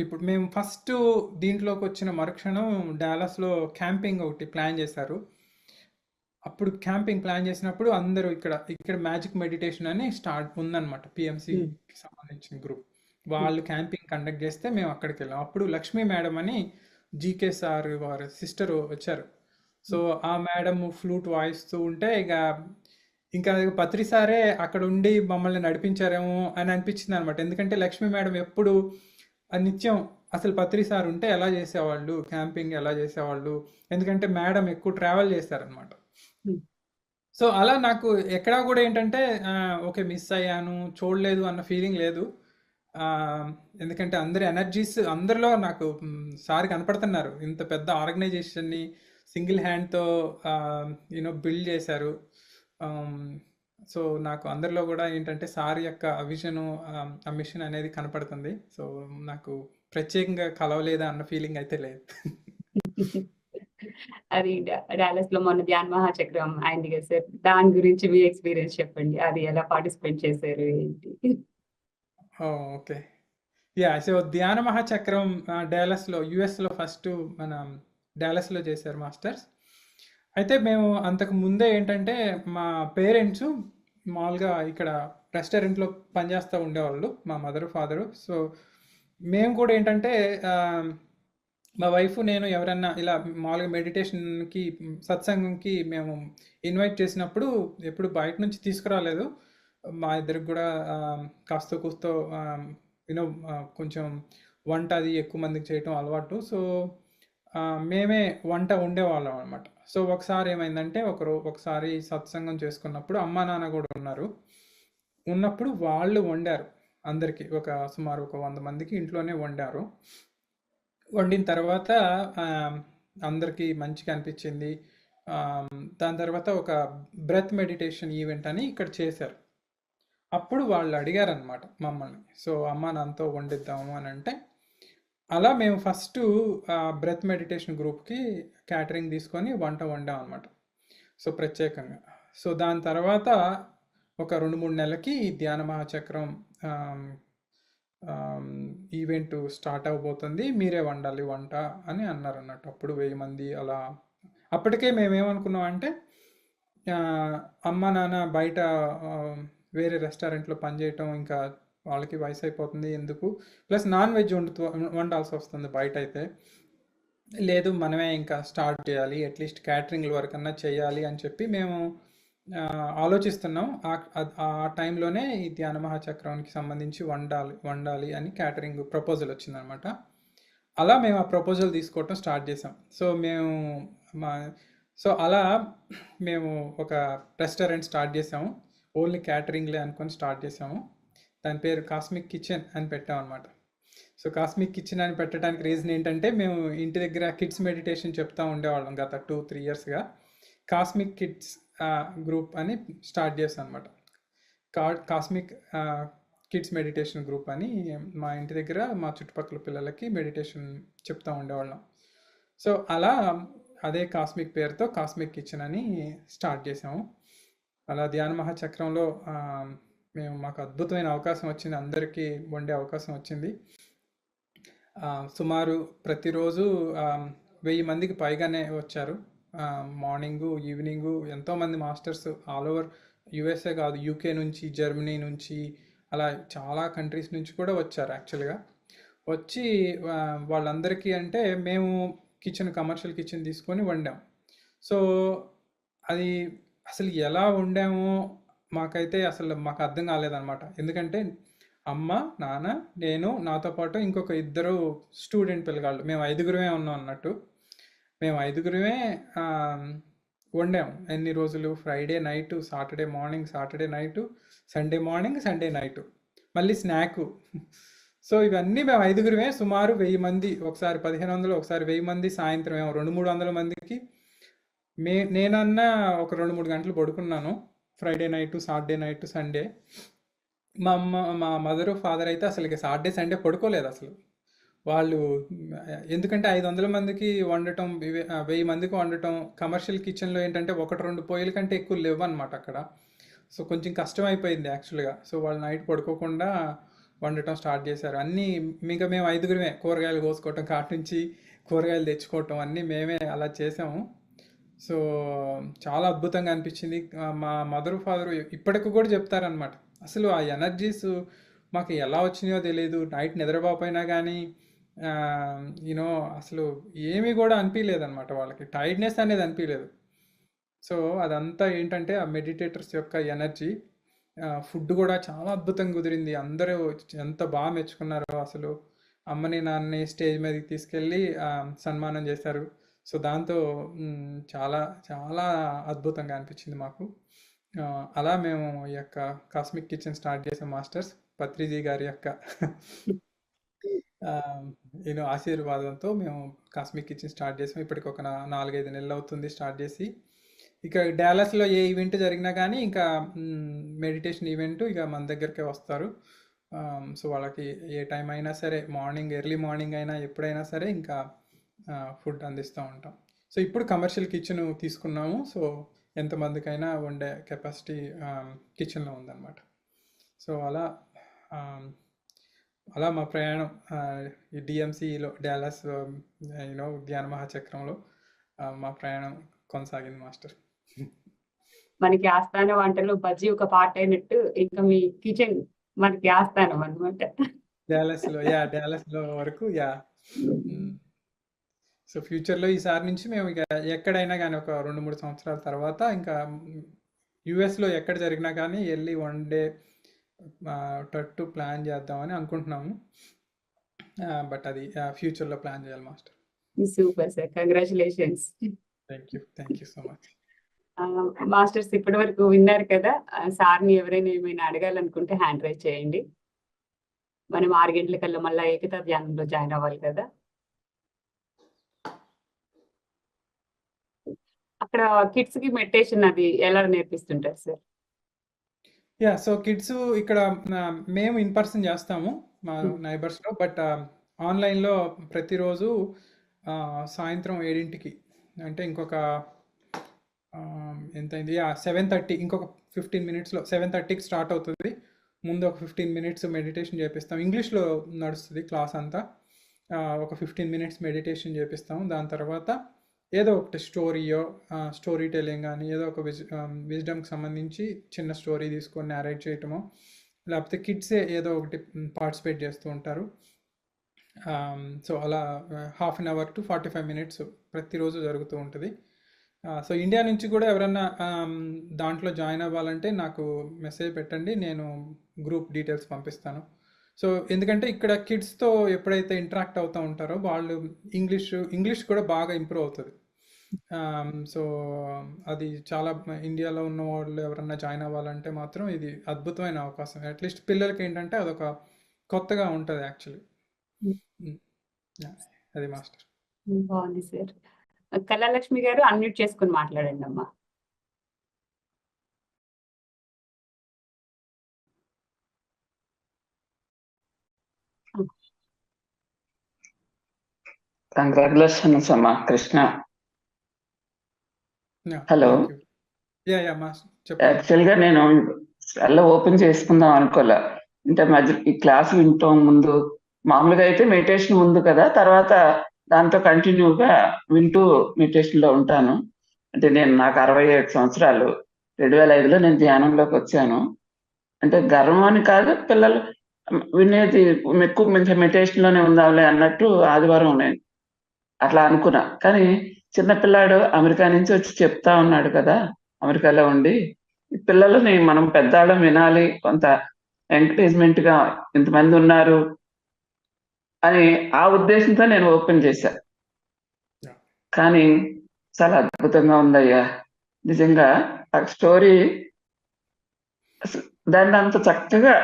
ఇప్పుడు మేము ఫస్ట్ దీంట్లోకి వచ్చిన మరుక్షణం డాలస్లో క్యాంపింగ్ ఒకటి ప్లాన్ చేశారు. అప్పుడు క్యాంపింగ్ ప్లాన్ చేసినప్పుడు అందరూ ఇక్కడ మ్యాజిక్ మెడిటేషన్ అని స్టార్ట్ ఉందన్నమాట, పిఎంసికి సంబంధించిన గ్రూప్. వాళ్ళు క్యాంపింగ్ కండక్ట్ చేస్తే మేము అక్కడికి వెళ్ళాం. అప్పుడు లక్ష్మీ మేడం అని జీకే సార్ వారి సిస్టర్ వచ్చారు. సో ఆ మేడం ఫ్లూట్ వాయిస్తూ ఉంటే ఇంకా పత్రి సారే అక్కడ ఉండి మమ్మల్ని నడిపించారేమో అని అనిపించింది అనమాట. ఎందుకంటే లక్ష్మీ మేడం ఎప్పుడు నిత్యం అసలు పత్రి సార్ ఉంటే ఎలా చేసేవాళ్ళు, క్యాంపింగ్ ఎలా చేసేవాళ్ళు, ఎందుకంటే మేడం ఎక్కువ ట్రావెల్ చేస్తారనమాట. సో అలా నాకు ఎక్కడా కూడా ఏంటంటే ఓకే మిస్ అయ్యాను, చూడలేదు అన్న ఫీలింగ్ లేదు. ఎందుకంటే అందరి ఎనర్జీస్ అందరిలో నాకు సార్ కనపడుతున్నారు. ఇంత పెద్ద ఆర్గనైజేషన్ని సింగిల్ హ్యాండ్తో బిల్డ్ చేశారు. సో నాకు అందరిలో కూడా ఏంటంటే సార్ యొక్క విజను, ఆ మిషన్ అనేది కనపడుతుంది. సో నాకు ప్రత్యేకంగా కలవలేదా అన్న ఫీలింగ్ అయితే లేదు. అది డాలస్ లో మొన్న ధ్యాన్ మహాచక్రం అయింది కదా సార్, దాని గురించి మీ ఎక్స్పీరియన్స్ చెప్పండి. అది ఎలా పార్టిసిపేట్ చేశారు ఏంటి? ఓకే, సో ధ్యాన మహాచక్రం డాలస్లో, యుఎస్లో ఫస్ట్ మన డాలస్లో చేశారు మాస్టర్స్. అయితే మేము అంతకు ముందే ఏంటంటే మా పేరెంట్స్ మామూలుగా ఇక్కడ రెస్టారెంట్లో పనిచేస్తూ ఉండేవాళ్ళు, మా మదరు ఫాదరు. సో మేము కూడా ఏంటంటే మా వైఫ్ నేను ఎవరన్నా ఇలా మామూలుగా మెడిటేషన్కి సత్సంగంకి మేము ఇన్వైట్ చేసినప్పుడు ఎప్పుడు బయట నుంచి తీసుకురాలేదు. మా ఇద్దరికి కూడా కాస్త కూస్తో కొంచెం వంట అది ఎక్కువ మందికి చేయటం అలవాటు. సో మేమే వంట ఉండేవాళ్ళం అనమాట. సో ఒకసారి ఏమైందంటే ఒకసారి సత్సంగం చేసుకున్నప్పుడు అమ్మా నాన్న కూడా ఉన్నప్పుడు వాళ్ళు వండారు అందరికీ. సుమారు ఒక 100 మందికి ఇంట్లోనే వండారు. వండిన తర్వాత అందరికీ మంచిగా అనిపించింది. దాని తర్వాత ఒక బ్రెత్ మెడిటేషన్ ఈవెంట్ అని ఇక్కడ చేశారు. అప్పుడు వాళ్ళు అడిగారనమాట మమ్మల్ని, సో అమ్మ నాన్నతో వండిద్దాము అని అంటే, అలా మేము ఫస్ట్ బ్రెత్ మెడిటేషన్ గ్రూప్కి క్యాటరింగ్ తీసుకొని వంట వండాం అనమాట. సో ప్రత్యేకంగా. సో దాని తర్వాత ఒక 2-3 నెలలకి ఈ ధ్యాన మహాచక్రం ఈవెంట్ స్టార్ట్ అవబోతుంది, మీరే వండాలి వంట అని అన్నారు అన్నట్టు. అప్పుడు 1000 మంది అలా. అప్పటికే మేమేమనుకున్నాం అంటే, అమ్మ నాన్న బయట వేరే రెస్టారెంట్లో పనిచేయటం, ఇంకా వాళ్ళకి వయసు అయిపోతుంది ఎందుకు, ప్లస్ నాన్ వెజ్ వండాల్సి వస్తుంది బయట అయితే. లేదు మనమే ఇంకా స్టార్ట్ చేయాలి, అట్లీస్ట్ క్యాటరింగ్ వరకన్నా చేయాలి అని చెప్పి మేము ఆలోచిస్తున్నాం. ఆ టైంలోనే ఈ ధ్యాన మహాచక్రానికి సంబంధించి వండాలి అని క్యాటరింగ్ ప్రపోజల్ వచ్చిందనమాట. అలా మేము ఆ ప్రపోజల్ తీసుకోవటం స్టార్ట్ చేసాం. సో అలా మేము ఒక రెస్టారెంట్ స్టార్ట్ చేసాము. ఓన్లీ క్యాటరింగ్లే అనుకొని స్టార్ట్ చేసాము. దాని పేరు కాస్మిక్ కిచెన్ అని పెట్టాం అనమాట. సో కాస్మిక్ కిచెన్ అని పెట్టడానికి రీజన్ ఏంటంటే, మేము ఇంటి దగ్గర కిడ్స్ మెడిటేషన్ చెప్తా ఉండేవాళ్ళం గత 2-3 ఇయర్స్గా. కాస్మిక్ కిడ్స్ గ్రూప్ అని స్టార్ట్ చేసాం అనమాట. కాస్మిక్ కిడ్స్ మెడిటేషన్ గ్రూప్ అని మా ఇంటి దగ్గర మా చుట్టుపక్కల పిల్లలకి మెడిటేషన్ చెప్తా ఉండేవాళ్ళం. సో అలా అదే కాస్మిక్ పేరుతో కాస్మిక్ కిచెన్ అని స్టార్ట్ చేసాము. అలా ధ్యాన మహాచక్రంలో మాకు అద్భుతమైన అవకాశం వచ్చింది, అందరికీ వండే అవకాశం వచ్చింది. సుమారు ప్రతిరోజు 1000 మందికి పైగానే వచ్చారు. మార్నింగు ఈవినింగు ఎంతోమంది మాస్టర్స్ ఆల్ ఓవర్ యుఎస్ఏ కాదు, యూకే నుంచి, జర్మనీ నుంచి, అలా చాలా కంట్రీస్ నుంచి కూడా వచ్చారు. యాక్చువల్గా వచ్చి వాళ్ళందరికీ అంటే మేము కమర్షియల్ కిచెన్ తీసుకొని వండాం. సో అది అసలు ఎలా వండామో మాకు అర్థం కాలేదన్నమాట. ఎందుకంటే అమ్మ, నాన్న, నేను, నాతో పాటు ఇంకొక 2 స్టూడెంట్ పిల్లగాళ్ళు, మేము 5గురమే ఉన్నాం అన్నట్టు. మేము 5గురమే వండాము. ఎన్ని రోజులు? Friday night, Saturday morning, Saturday night, Sunday morning, Sunday night, మళ్ళీ స్నాకు. సో ఇవన్నీ మేము 5గురమే. సుమారు 1000 మంది, ఒకసారి 1500, ఒకసారి 1000 మంది. సాయంత్రం 200-300 మందికి. నేనన్నా ఒక 2-3 గంటలు పడుకున్నాను Friday night, Saturday night, Sunday. మా మదరు ఫాదర్ అయితే అసలు సాటర్డే సండే పడుకోలేదు అసలు. వాళ్ళు ఎందుకంటే 500 మందికి వండటం, 1000 మందికి వండటం, కమర్షియల్ కిచెన్లో ఏంటంటే 1-2 పొయ్యిల కంటే ఎక్కువ లేవు అనమాట అక్కడ. సో కొంచెం కష్టం అయిపోయింది యాక్చువల్గా. సో వాళ్ళు నైట్ పడుకోకుండా వండటం స్టార్ట్ చేశారు. అన్నీ ఇంకా మేము 5గురమే, కూరగాయలు కోసుకోవటం, కాటు నుంచి కూరగాయలు తెచ్చుకోవటం అన్నీ మేమే అలా చేసాము. సో చాలా అద్భుతంగా అనిపించింది. మా మదరు ఫాదరు ఇప్పటికి కూడా చెప్తారనమాట, అసలు ఆ ఎనర్జీస్ మాకు ఎలా వచ్చినాయో తెలియదు. నైట్ నిద్రపోయినా కానీ అసలు ఏమీ కూడా అనిపించలేదన్నమాట. వాళ్ళకి టైర్డ్నెస్ అనేది అనిపించలేదు. సో అదంతా ఏంటంటే ఆ మెడిటేటర్స్ యొక్క ఎనర్జీ. ఫుడ్ కూడా చాలా అద్భుతంగా కుదిరింది. అందరూ ఎంత బాగా మెచ్చుకున్నారో అసలు. అమ్మని నాన్నని స్టేజ్ మీదకి తీసుకెళ్ళి సన్మానం చేశారు. సో దాంతో చాలా చాలా అద్భుతంగా అనిపించింది మాకు. అలా మేము ఈ యొక్క కాస్మిక్ కిచెన్ స్టార్ట్ చేసాం మాస్టర్స్. పత్రిజీ గారి యొక్క ఆశీర్వాదంతో మేము కాస్మిక్ కిచెన్ స్టార్ట్ చేసాం. ఇప్పటికి ఒక 4-5 నెలలు అవుతుంది స్టార్ట్ చేసి. ఇక డాలస్లో ఏ ఈవెంట్ జరిగినా కానీ ఇంకా మెడిటేషన్ ఈవెంట్ ఇక మన దగ్గరికే వస్తారు. సో వాళ్ళకి ఏ టైం అయినా సరే, ఎర్లీ మార్నింగ్ అయినా ఎప్పుడైనా సరే ఇంకా ఫుడ్ అందిస్తూ ఉంటాం. సో ఇప్పుడు కమర్షియల్ కిచెన్ తీసుకున్నాము. సో ఎంతమందికైనా వండే కెపాసిటీ కిచెన్లో ఉందన్నమాట. సో అలా మా ప్రయాణం ఈ డిఎంసిలో, డాలస్ ధ్యాన మహాచక్రంలో మా ప్రయాణం కొనసాగింది మాస్టర్. మనకి ఆస్థాన వంటలు బజ్జీ ఒక పార్ట్ అయినట్టు, ఇంకా మీ కిచెన్ మనకి ఆస్థానం అనమాట. డాలస్లో వరకు. సో ఫ్యూచర్లో ఈసారి నుంచి మేము ఇక ఎక్కడైనా కానీ ఒక 2-3 సంవత్సరాల తర్వాత ఇంకా యుఎస్లో ఎక్కడ జరిగినా కానీ వెళ్ళి వన్ డే టట్టు ప్లాన్ చేద్దామని అనుకుంటున్నాము. బట్ అది ఫ్యూచర్లో ప్లాన్ చేయాలి master. Super sir, congratulations. Thank you so much. Masters ఇప్పటి వరకు విన్నారు కదా. సార్ని ఎవరైనా ఏమైనా అడగాలనుకుంటే హ్యాండ్ రైజ్ చేయండి. మనం 6 గంటలకల్లా మళ్ళీ ఏకతా ధ్యానంలో జాయిన్ అవ్వాలి కదా. అక్కడ కిడ్స్ కి మెడిటేషన్ అది ఎలా నేర్పిస్తుంటారు సార్? సో కిడ్స్ ఇక్కడ మేము ఇన్ పర్సన్ చేస్తాము మా నైబర్స్లో, బట్ ఆన్లైన్లో ప్రతిరోజు సాయంత్రం 7ంటికి, అంటే ఇంకొక ఎంతైంది 7:30, ఇంకొక 15 minutesలో 7:30కి స్టార్ట్ అవుతుంది. ముందు ఒక 15 minutes మెడిటేషన్ చేపిస్తాం. ఇంగ్లీష్లో నడుస్తుంది క్లాస్ అంతా. ఒక 15 minutes మెడిటేషన్ చేపిస్తాము. దాని తర్వాత ఏదో ఒకటి స్టోరీ టెలింగ్ కానీ ఏదో ఒక విజ్డమ్కి సంబంధించి చిన్న స్టోరీ తీసుకొని నేరేట్ చేయటమో, లేకపోతే కిడ్సే ఏదో ఒకటి పార్టిసిపేట్ చేస్తూ ఉంటారు. సో అలా 1/2 hour to 45 minutes ప్రతిరోజు జరుగుతూ ఉంటుంది. సో ఇండియా నుంచి కూడా ఎవరన్నా దాంట్లో జాయిన్ అవ్వాలంటే నాకు మెసేజ్ పెట్టండి, నేను గ్రూప్ డీటెయిల్స్ పంపిస్తాను. సో ఎందుకంటే ఇక్కడ కిడ్స్తో ఎప్పుడైతే ఇంటరాక్ట్ అవుతూ ఉంటారో వాళ్ళు ఇంగ్లీష్ కూడా బాగా ఇంప్రూవ్ అవుతుంది. సో అది చాలా ఇండియాలో ఉన్న వాళ్ళు ఎవరన్నా జాయిన్ అవ్వాలంటే మాత్రం ఇది అద్భుతమైన అవకాశం. అట్లీస్ట్ పిల్లలకి ఏంటంటే అదొక కొత్తగా ఉంటుంది యాక్చువల్లీ. అది మాస్టర్. బాగుంది సార్. కళాలక్ష్మి గారు అన్మ్యూట్ చేసుకుని మాట్లాడండి అమ్మా. కంగ్రాచులేషన్స్ అమ్మా కృష్ణ. హలో. యాక్చువల్గా నేను అలా ఓపెన్ చేసుకుందాం అనుకోలే, అంటే మధ్య ఈ క్లాస్ వింటాం ముందు మామూలుగా అయితే మెడిటేషన్ ముందు కదా, తర్వాత దాంతో కంటిన్యూగా వింటూ మెడిటేషన్లో ఉంటాను. అంటే నాకు 67 సంవత్సరాలు, 2005లో నేను ధ్యానంలోకి వచ్చాను. అంటే గర్వం అని కాదు, పిల్లలు వినేది ఎక్కువ మంచి మెడిటేషన్లోనే ఉందాంలే అన్నట్టు ఆదివారం నేను అట్లా అనుకున్నా. కానీ చిన్నపిల్లాడు అమెరికా నుంచి వచ్చి చెప్తా ఉన్నాడు కదా, అమెరికాలో ఉండి పిల్లలని మనం పెద్దాళ్ళం వినాలి, కొంత ఎంకరేజ్మెంట్గా ఇంతమంది ఉన్నారు అని ఆ ఉద్దేశంతో నేను ఓపెన్ చేశా. కానీ చాలా అద్భుతంగా ఉందయ్యా నిజంగా. ఆ స్టోరీ దాన్ని అంత చక్కగా,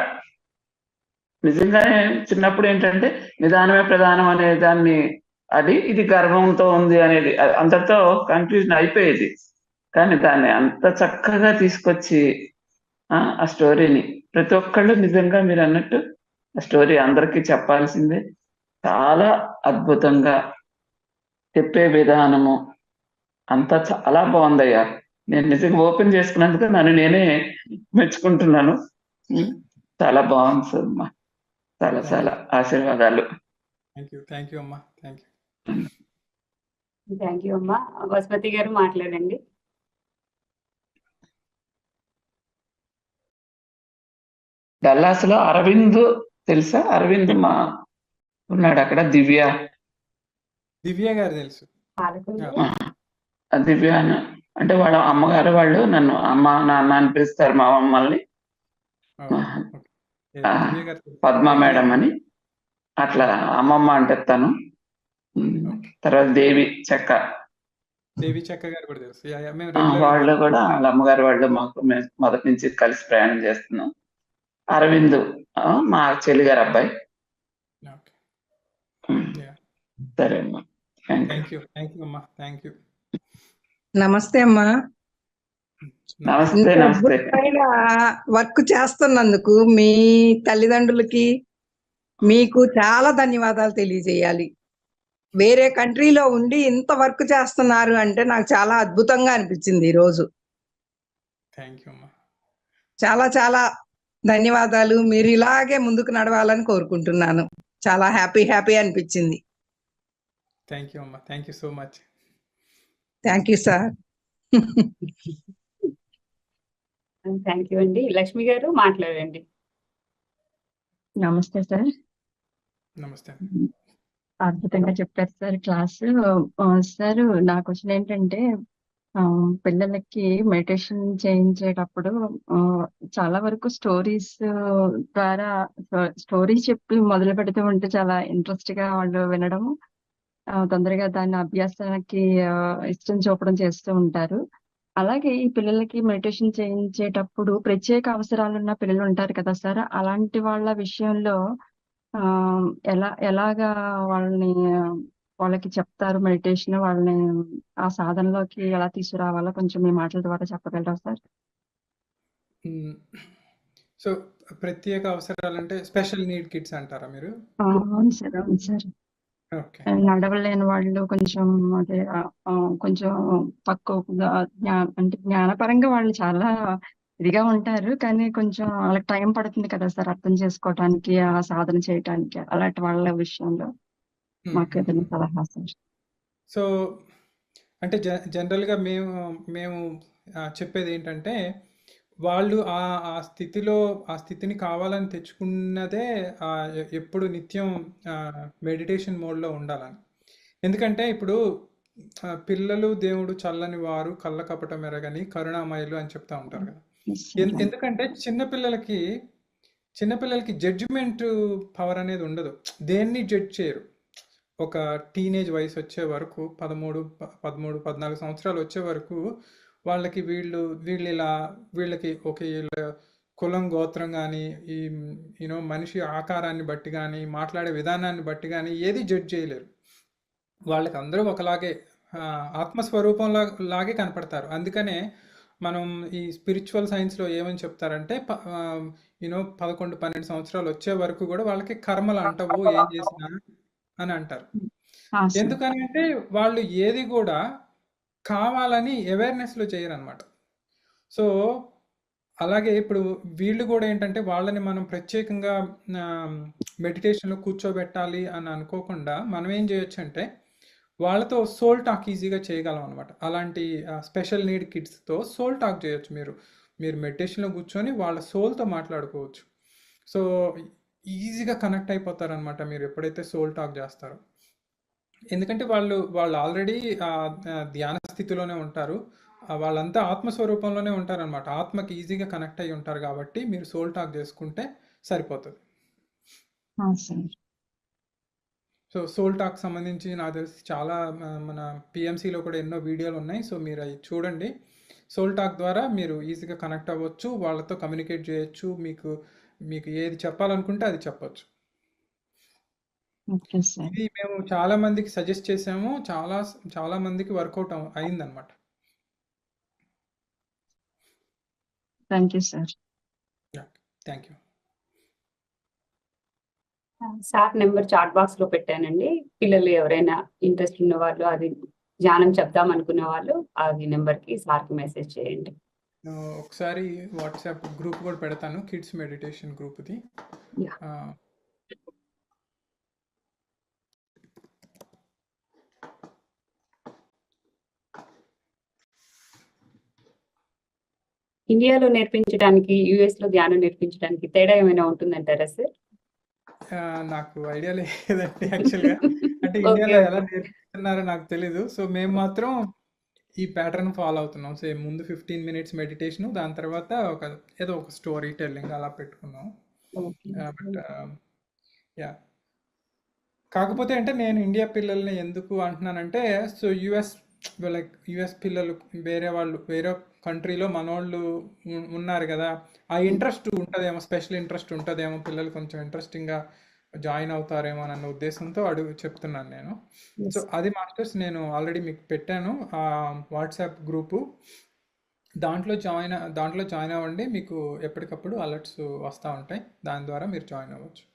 నిజంగానే చిన్నప్పుడు ఏంటంటే నిదానమే ప్రధానం అనే దాన్ని, ఇది గర్వంతో ఉంది అనేది అంతటితో కన్క్లూజన్ అయిపోయేది. కానీ దాన్ని అంత చక్కగా తీసుకొచ్చి ఆ స్టోరీని ప్రతి ఒక్కళ్ళు నిజంగా మీరు అన్నట్టు ఆ స్టోరీ అందరికీ చెప్పాల్సిందే. చాలా అద్భుతంగా చెప్పే విధానము అంతా చాలా బాగుందయ్యా. నేను నిజంగా ఓపెన్ చేసుకున్నందుకు నన్ను నేనే మెచ్చుకుంటున్నాను. చాలా బాగుంది సార్ అమ్మా, చాలా చాలా ఆశీర్వాదాలు. థ్యాంక్ యూ అమ్మా. థ్యాంక్ యూ అమ్మా. వసుమతి గారు మాట్లాడండి. డల్లాస్ లో అరవింద్ తెలుసా? అరవింద్ మా ఉన్నాడు అక్కడ. దివ్య గారు తెలుసు. దివ్య అంటే వాళ్ళ అమ్మగారు, వాళ్ళు నన్ను అమ్మ నాన్న అని పిలుస్తారు మా మమ్మల్ని. పద్మ మేడం అని అట్లా అమ్మమ్మ అంటే తను. తర్వాత దేవి చెక్క గారు కూడా తెలుసు. వాళ్ళు కూడా వాళ్ళ అమ్మగారు వాళ్ళు మాకు మొదటి నుంచి కలిసి ప్రయాణం చేస్తున్నాం. అరవింద్ మా చెల్లి గారు అబ్బాయి. సరే అమ్మా, నమస్తే అమ్మా. నమస్తే. నమస్తే. వర్క్ చేస్తున్నందుకు మీ తల్లిదండ్రులకి మీకు చాలా ధన్యవాదాలు తెలియజేయాలి. వేరే కంట్రీలో ఉండి ఇంత వర్క్ చేస్తున్నారు అంటే నాకు చాలా అద్భుతంగా అనిపించింది ఈ రోజు. చాలా చాలా ధన్యవాదాలు. మీరు ఇలాగే ముందుకు నడవాలని కోరుకుంటున్నాను. చాలా హ్యాపీ అనిపించింది. థ్యాంక్ యూ అమ్మా. Thank you so much. Thank you sir. Thank you అండి. లక్ష్మి గారు మాట్లాడండి. నమస్తే సార్. నమస్తే. అద్భుతంగా చెప్పారు సార్ క్లాస్. సార్ నా క్వశ్చన్ ఏంటంటే, పిల్లలకి మెడిటేషన్ చేయించేటప్పుడు చాలా వరకు స్టోరీస్ ద్వారా స్టోరీ చెప్పి మొదలు పెడుతూ ఉంటే చాలా ఇంట్రెస్ట్ గా వాళ్ళు వినడము, తొందరగా దాన్ని అభ్యాసానికి ఇష్టం చూపడం చేస్తూ ఉంటారు. అలాగే ఈ పిల్లలకి మెడిటేషన్ చేయించేటప్పుడు ప్రత్యేక అవసరాలున్న పిల్లలు ఉంటారు కదా సార్! అలాంటి వాళ్ళ విషయంలో ఎలాగా వాళ్ళకి చెప్తారు మెడిటేషన్? వాళ్ళని ఆ సాధనలోకి ఎలా తీసుకురావాలో కొంచెం మీ మాటల ద్వారా చెప్పగలరా సార్? హ్మ్. సో, ప్రత్యేక అవసరాలంటే స్పెషల్ నీడ్ కిడ్స్ అంటారా మీరు? అవును సార్. అవును సార్. ఓకే. నడవలేని వాళ్ళు కొంచెం అదే కొంచెం తక్కువగా అంటే జ్ఞానపరంగా వాళ్ళు చాలా ఇదిగా ఉంటారు. కానీ కొంచెం వాళ్ళకి టైం పడుతుంది కదా సార్ అర్థం చేసుకోవటానికి, ఆ సాధన చేయటానికి. అలాంటి వాళ్ళ విషయంలో హ్మ్. మాకు హ్మ్. ఏదైనా హ్మ్. సలహా సార్? సో, అంటే జనరల్‌గా మేము చెప్పేదేంటంటే, వాళ్ళు ఆ స్థితిలో ఆ స్థితిని కావాలని తెచ్చుకున్నదే ఎప్పుడు నిత్యం మెడిటేషన్ మోడ్‌లో ఉండాలని. ఎందుకంటే ఇప్పుడు పిల్లలు దేవుడు చల్లని వారు, కళ్ళ కపటం ఎరగని కరుణామయులు అని చెప్తా ఉంటారు కదా! Yes, sir. ఎందుకంటే చిన్న పిల్లలకి జడ్జిమెంట్ పవర్ అనేది ఉండదు. దేన్ని జడ్జ్ చేయరు. ఒక టీనేజ్ వయసు వచ్చే వరకు 13, 14 సంవత్సరాలు వచ్చే వరకు వాళ్ళకి వీళ్ళకి వీళ్ళ కులం, గోత్రం గానీ, ఈ మనిషి ఆకారాన్ని బట్టి గానీ, మాట్లాడే విధానాన్ని బట్టి గానీ ఏది జడ్జ్ చేయలేరు. వాళ్ళకి అందరూ ఒకలాగే ఆత్మస్వరూపంలా లాగే కనపడతారు. అందుకనే మనం ఈ స్పిరిచువల్ సైన్స్‌లో ఏమని చెప్తారంటే 11, 12 సంవత్సరాలు వచ్చే వరకు కూడా వాళ్ళకి కర్మలు అంటవు ఏం చేసినా అని అంటారు. సార్. ఎందుకని అంటే వాళ్ళు ఏది కూడా కావాలని అవేర్‌నెస్‌లో చేయరనమాట. సో, అలాగే ఇప్పుడు వీళ్ళు కూడా ఏంటంటే వాళ్ళని మనం ప్రత్యేకంగా మెడిటేషన్‌లో కూర్చోబెట్టాలి అని అనుకోకుండా మనం ఏం చేయొచ్చంటే వాళ్ళతో సోల్ టాక్ ఈజీగా చేయగలం అనమాట. అలాంటి స్పెషల్ నీడ్ కిడ్స్‌తో సోల్ టాక్ చేయొచ్చు మీరు మెడిటేషన్‌లో కూర్చొని వాళ్ళ సోల్‌తో మాట్లాడుకోవచ్చు. సో, ఈజీగా కనెక్ట్ అయిపోతారనమాట మీరు ఎప్పుడైతే సోల్ టాక్ చేస్తారో. ఎందుకంటే వాళ్ళు ఆల్రెడీ ధ్యాన స్థితిలోనే ఉంటారు. వాళ్ళంతా ఆత్మస్వరూపంలోనే ఉంటారనమాట. ఆత్మకి ఈజీగా కనెక్ట్ అయ్యి ఉంటారు కాబట్టి మీరు సోల్ టాక్ చేసుకుంటే సరిపోతుంది. సార్. సో సోల్ టాక్ సంబంధించి నాకు తెలిసి చాలా మన పిఎంసిలో కూడా ఎన్నో వీడియోలు ఉన్నాయి. సో మీరు అవి చూడండి. సోల్ టాక్ ద్వారా మీరు ఈజీగా కనెక్ట్ అవ్వచ్చు, వాళ్ళతో కమ్యూనికేట్ చేయొచ్చు, మీకు ఏది చెప్పాలనుకుంటే అది చెప్పొచ్చు. Okay sir. ఇది మేము చాలా మందికి సజెస్ట్ చేసాము, చాలా మందికి వర్కౌట్ అయిందనమాట. Thank you sir. Thank you. Sir number chat box లో పెట్టానండి. పిల్లలు ఎవరైనా ఇంట్రెస్ట్ ఉన్న వాళ్ళు, అది ధ్యానం చెప్దాం అనుకునే వాళ్ళు అది నెంబర్కి సార్కి మెసేజ్ చేయండి. ఒకసారి వాట్సాప్ గ్రూప్ కూడా పెడతాను, కిడ్స్ మెడిటేషన్ గ్రూప్ది. Yeah. ఇండియాలో నేర్పించడానికి, యుఎస్ లో ధ్యానం నేర్పించడానికి తేడా ఏమైనా ఉంటుందంటారా సార్? నాకు ఐడియా లేదండి యాక్చువల్గా. అంటే ఇండియాలో ఎలా నేర్పిస్తున్నారో నాకు తెలీదు. సో మేము మాత్రం ఈ ప్యాటర్న్ ఫాలో అవుతున్నాం. సో ముందు 15 మినిట్స్ మెడిటేషన్, దాని తర్వాత ఏదో ఒక స్టోరీ టెల్లింగ్ అలా పెట్టుకున్నాం. బట్ యా, కాకపోతే అంటే నేను ఇండియా పిల్లల్ని ఎందుకు అంటున్నానంటే, సో యుఎస్ పిల్లలు వేరే కంట్రీలో మనోళ్ళు ఉన్నారు కదా, ఆ ఇంట్రెస్ట్ ఉంటుందేమో, స్పెషల్ ఇంట్రెస్ట్ ఉంటుందేమో, పిల్లలు కొంచెం ఇంట్రెస్టింగ్గా జాయిన్ అవుతారేమో అన్న ఉద్దేశంతో చెప్తున్నాను నేను. సో అది మాస్టర్స్ నేను ఆల్రెడీ మీకు పెట్టాను ఆ వాట్సాప్ గ్రూపు, దాంట్లో జాయిన్ అవ్వండి. మీకు ఎప్పటికప్పుడు అలర్ట్స్ వస్తూ ఉంటాయి, దాని ద్వారా మీరు జాయిన్ అవ్వచ్చు.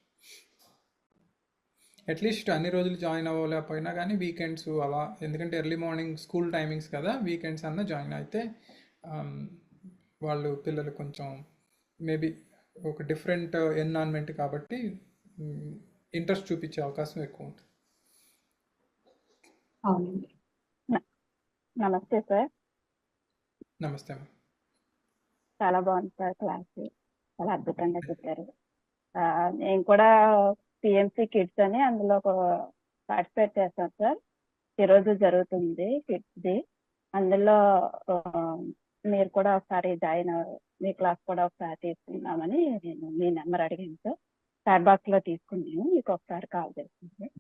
అట్లీస్ట్ అన్ని రోజులు జాయిన్ అవ్వలేకపోయినా కానీ వీకెండ్స్ అలా, ఎందుకంటే ఎర్లీ మార్నింగ్ స్కూల్ టైమింగ్స్ కదా, వీకెండ్స్ అన్న జాయిన్ అయితే వాళ్ళు పిల్లలు కొంచెం మేబీ ఒక డిఫరెంట్ ఎన్విరాన్మెంట్ కాబట్టి ఇంట్రెస్ట్ చూపించే అవకాశం ఎక్కువ ఉంటుంది. అవునండి. నమస్తే సార్. నమస్తే అమ్మా. చాలా బాగుంది సార్ క్లాస్, చాలా అద్భుతంగా చెప్పారు. నేను కూడా పిఎంసి కిడ్స్ అని అందులో పార్టిసిపేట్ చేస్తాను సార్. ఈరోజు జరుగుతుంది కిడ్స్ది. అందులో మీరు కూడా ఒకసారి జాయిన్ మీ క్లాస్ కూడా ఒకసారి తీసుకుందామని నేను మీ నెంబర్ అడిగాను సార్. చాట్ బాక్స్ లో తీసుకున్నాను, మీకు ఒకసారి కాల్ చేస్తాను సార్.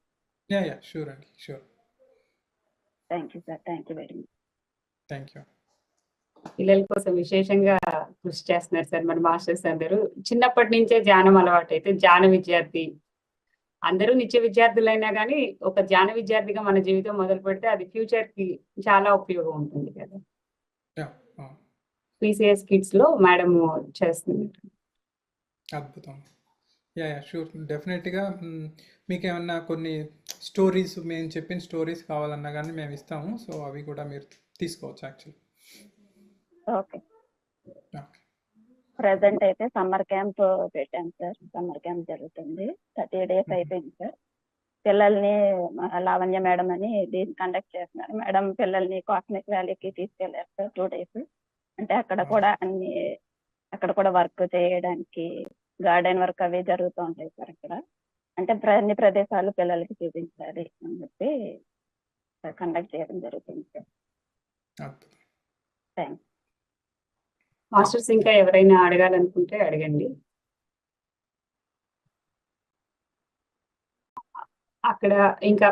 యా షూర్ అండి, sure. Thank you sir, thank you very much. Thank you. పిల్లల కోసం విశేషంగా కృషి చేస్తున్నారు సార్ మన మాస్టర్స్ అందరూ. చిన్నప్పటి నుంచే ధ్యానం అలవాటు అయితే ధ్యాన విద్యార్థి, అందరూ నిత్య విద్యార్థులైనా కానీ ఒక ధ్యాన విద్యార్థిగా మన జీవితం మొదలు పెడితే అది ఫ్యూచర్ కి చాలా ఉపయోగం ఉంటుంది కదా. Yeah, oh, PCS కిడ్స్ లో మేడం చేస్తుంది. అద్భుతం. షూర్, డెఫినెట్గా. మీకు ఏమన్నా కొన్ని స్టోరీస్, మేము చెప్పిన స్టోరీస్ కావాలన్నా కానీ మేము ఇస్తాము. సో అవి కూడా మీరు తీసుకోవచ్చు యాక్చువల్లీ. Okay, okay. ప్రజెంట్ అయితే సమ్మర్ క్యాంప్ పెట్టాం సార్. సమ్మర్ క్యాంప్ జరుగుతుంది, 30 days అయిపోయింది సార్. పిల్లల్ని లావణ్య మేడం అని దీన్ని కండక్ట్ చేస్తున్నారు. మేడం పిల్లల్ని కాస్మిక్ వ్యాలీకి తీసుకెళ్లారు సార్ 2 days. అంటే అక్కడ కూడా అక్కడ కూడా వర్క్ చేయడానికి గార్డెన్ వర్క్ అవి జరుగుతూ ఉంటాయి సార్ అక్కడ. అంటే అన్ని ప్రదేశాలు పిల్లలకి చూపించాలి అని చెప్పి కండక్ట్ చేయడం జరుగుతుంది సార్. అద్భుతం. థ్యాంక్స్. మాస్టర్స్ ఇంకా ఎవరైనా అడగాలనుకుంటే అడగండి. అక్కడ ఇంకా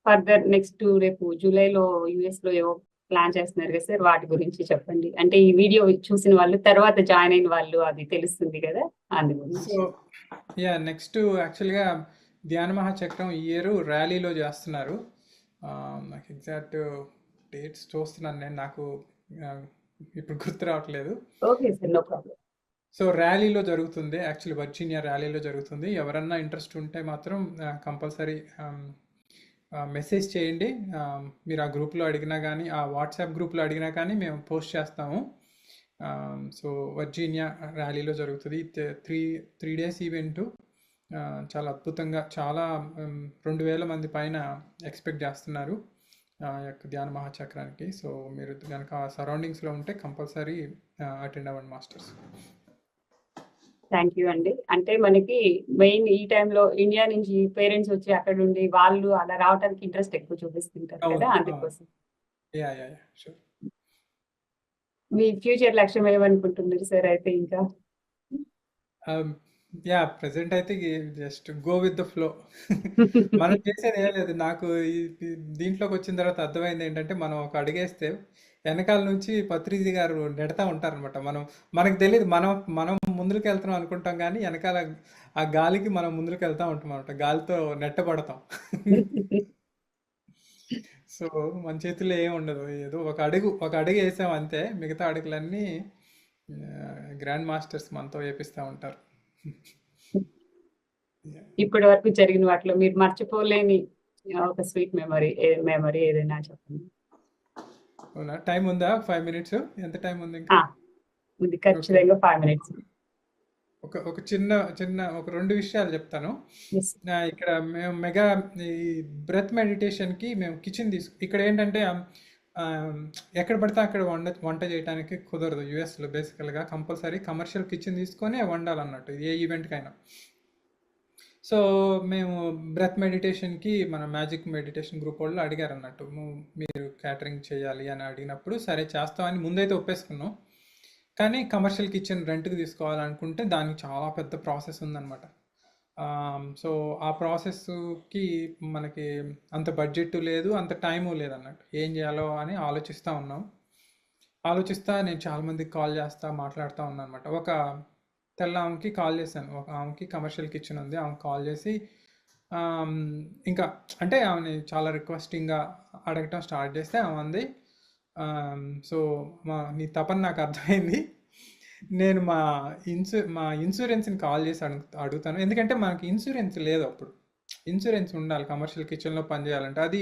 ఫర్దర్ నెక్స్ట్ రేపు జూలైలో US లో ఏవో ప్లాన్ చేస్తున్నారు కదా సార్, వాటి గురించి చెప్పండి. అంటే ఈ వీడియో చూసిన వాళ్ళు తర్వాత జాయిన్ అయిన వాళ్ళు అది తెలుస్తుంది కదా, అందు గురించి. సో నెక్స్ట్ యాక్చువల్గా ధ్యాన మహాచక్రం ఈ ఇయర్ ర్యాలీలో చేస్తున్నారు. నాకు ఎగ్జాక్ట్ డేట్స్ చూస్తున్నాను నేను, నాకు ఇప్పుడు గుర్తు రావట్లేదు. Okay sir, no problem. So ర్యాలీలో జరుగుతుంది, యాక్చువల్లీ వర్జీనియా ర్యాలీలో జరుగుతుంది. ఎవరన్నా ఇంట్రెస్ట్ ఉంటే మాత్రం కంపల్సరీ మెసేజ్ చేయండి. మీరు ఆ గ్రూప్లో అడిగినా కానీ, ఆ వాట్సాప్ గ్రూప్లో అడిగినా కానీ మేము పోస్ట్ చేస్తాము. సో వర్జీనియా ర్యాలీలో జరుగుతుంది. 3 days ఈవెంట్. చాలా అద్భుతంగా, చాలా 2000 మంది పైన ఎక్స్పెక్ట్ చేస్తున్నారు యొక్క ధ్యాన మహాచక్రానికి. సో మీరు కనుక ఆ సరౌండింగ్స్లో ఉంటే కంపల్సరీ అటెండ్ అవ్వండి మాస్టర్స్. థ్యాంక్ యూ అండి. అంటే మనకి మెయిన్ ఈ టైంలో ఇండియా నుంచి పేరెంట్స్ వచ్చి అక్కడ ఉండి వాళ్ళు అలా రావడానికి ఇంట్రెస్ట్ ఎక్కువ చూపిస్తుంటారు కదా, అందుకోసం. షూర్. మీ ఫ్యూచర్ లక్ష్యం ఏమనుకుంటున్నారు సార్ అయితే ఇంకా? ప్రెసెంట్ అయితే just go with the flow. మనం చేసేది ఏం లేదు. నాకు దీంట్లోకి వచ్చిన తర్వాత అర్థమైంది ఏంటంటే, మనం ఒక అడిగేస్తే వెనకాల నుంచి పత్రిజీ గారు నెడతా ఉంటారనమాట. మనకు తెలియదు, మనం ముందుకు వెళ్తున్నాం అనుకుంటాం, కానీ వెనకాల ఆ గాలికి మనం ముందుకు వెళ్తా ఉంటాం అనమాట. గాలితో నెట్టబడతాం. సో మన చేతిలో ఏం ఉండదు, ఏదో ఒక అడుగు వేసాం అంతే. మిగతా అడుగులన్నీ గ్రాండ్ మాస్టర్స్ మనతో వేపిస్తూ ఉంటారు. ఇప్పటి వరకు జరిగిన వాటిలో మీరు మర్చిపోలేని ఒక స్వీట్ మెమరీ ఏదైనా చెప్పండి. అవునా? టైం ఉందా? 5 minutes? ఎంత టైం ఉంది ఇంకా? ఉంది ఖచ్చితంగా 5 minutes. ఒక చిన్న ఒక 2 విషయాలు చెప్తాను. ఇక్కడ మేము మెగా ఈ బ్రెత్ మెడిటేషన్కి మేము కిచెన్ ఇక్కడ ఏంటంటే ఎక్కడ పడితే అక్కడ వంట చేయడానికి కుదరదు. యూఎస్లో బేసికల్గా కంపల్సరీ కమర్షియల్ కిచెన్ తీసుకొని వండాలన్నట్టు, ఏ ఈవెంట్కైనా. సో మేము బ్రెత్ మెడిటేషన్కి మన మ్యాజిక్ మెడిటేషన్ గ్రూప్ వాళ్ళు అడిగారు అన్నట్టు, మీరు క్యాటరింగ్ చేయాలి అని అడిగినప్పుడు సరే చేస్తామని ముందైతే ఒప్పేసుకున్నాం. కానీ కమర్షియల్ కిచెన్ రెంట్కి తీసుకోవాలనుకుంటే దానికి చాలా పెద్ద ప్రాసెస్ ఉందన్నమాట. సో ఆ ప్రాసెస్కి మనకి అంత బడ్జెట్ లేదు, అంత టైము లేదన్నట్టు. ఏం చేయాలో అని ఆలోచిస్తా నేను చాలామందికి కాల్ చేస్తా మాట్లాడుతూ ఉన్నాను అనమాట. ఒక తెల్ల ఆమెకి కాల్ చేశాను. ఒక ఆమెకి కమర్షియల్ కిచెన్ ఉంది, ఆమెకు కాల్ చేసి ఇంకా అంటే ఆమెని చాలా రిక్వెస్టింగ్గా అడగటం స్టార్ట్ చేస్తే ఆమె అంది, సో నీ తపన నాకు అర్థమైంది, నేను మా ఇన్సూరెన్స్ని కాల్ చేసి అడుగుతాను. ఎందుకంటే మనకి ఇన్సూరెన్స్ లేదు అప్పుడు. ఇన్సూరెన్స్ ఉండాలి కమర్షియల్ కిచెన్లో పనిచేయాలంటే. అది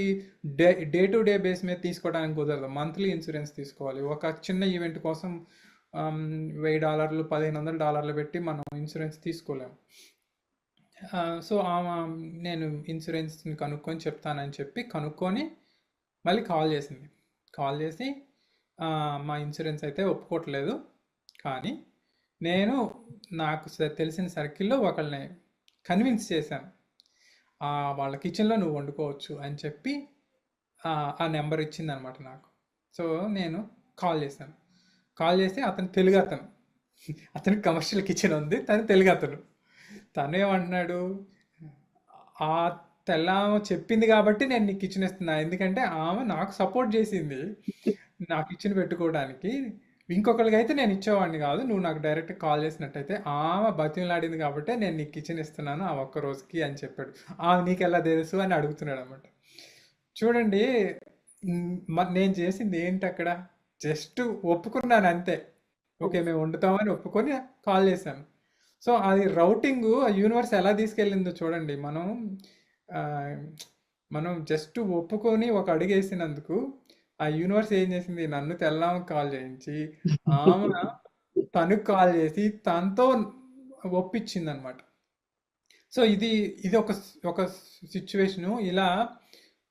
డే టు డే బేస్ మీద తీసుకోవడానికి కుదరదు, మంత్లీ ఇన్సూరెన్స్ తీసుకోవాలి. ఒక చిన్న ఈవెంట్ కోసం $1000 $1500 పెట్టి మనం ఇన్సూరెన్స్ తీసుకోలేము. సో నేను ఇన్సూరెన్స్ని కనుక్కొని చెప్తానని చెప్పి కనుక్కొని మళ్ళీ కాల్ చేసి మా ఇన్సూరెన్స్ అయితే ఒప్పుకోవట్లేదు, కానీ నేను నాకు తెలిసిన సర్కిల్లో ఒకళ్ళని కన్విన్స్ చేశాను, వాళ్ళ కిచెన్లో నువ్వు వండుకోవచ్చు అని చెప్పి ఆ నెంబర్ ఇచ్చిందనమాట నాకు. సో నేను కాల్ చేసి అతను తెలుగు అతనికి కమర్షియల్ కిచెన్ ఉంది, తను తెలుగు అతను ఏమంటున్నాడు, తెల్లామ చెప్పింది కాబట్టి నేను నీకు కిచెన్ ఇస్తున్నా, ఎందుకంటే ఆమె నాకు సపోర్ట్ చేసింది నాకు కిచెన్ పెట్టుకోవడానికి. ఇంకొకరికి అయితే నేను ఇచ్చేవాడిని కాదు, నువ్వు నాకు డైరెక్ట్ కాల్ చేసినట్టయితే. ఆమె బతిమలాడింది కాబట్టి నేను నీకు కిచెన్ ఇస్తున్నాను ఆ ఒక్క రోజుకి అని చెప్పాడు. నీకు ఎలా తెలుసు అని అడుగుతున్నాడు అనమాట. చూడండి, నేను చేసింది ఏంటి అక్కడ, జస్ట్ ఒప్పుకున్నాను అంతే. ఓకే, మేము వండుతామని ఒప్పుకొని కాల్ చేశాను. సో అది రౌటింగ్ యూనివర్స్ ఎలా తీసుకెళ్ళిందో చూడండి. మనం జస్ట్ ఒప్పుకొని ఒక అడుగు వేసినందుకు ఆ యూనివర్స్ ఏం చేసింది, నన్ను తెల్లామకి కాల్ చేయించి ఆమె తనకు కాల్ చేసి తనతో ఒప్పించింది అనమాట. సో ఇది ఒక సిచ్యువేషను. ఇలా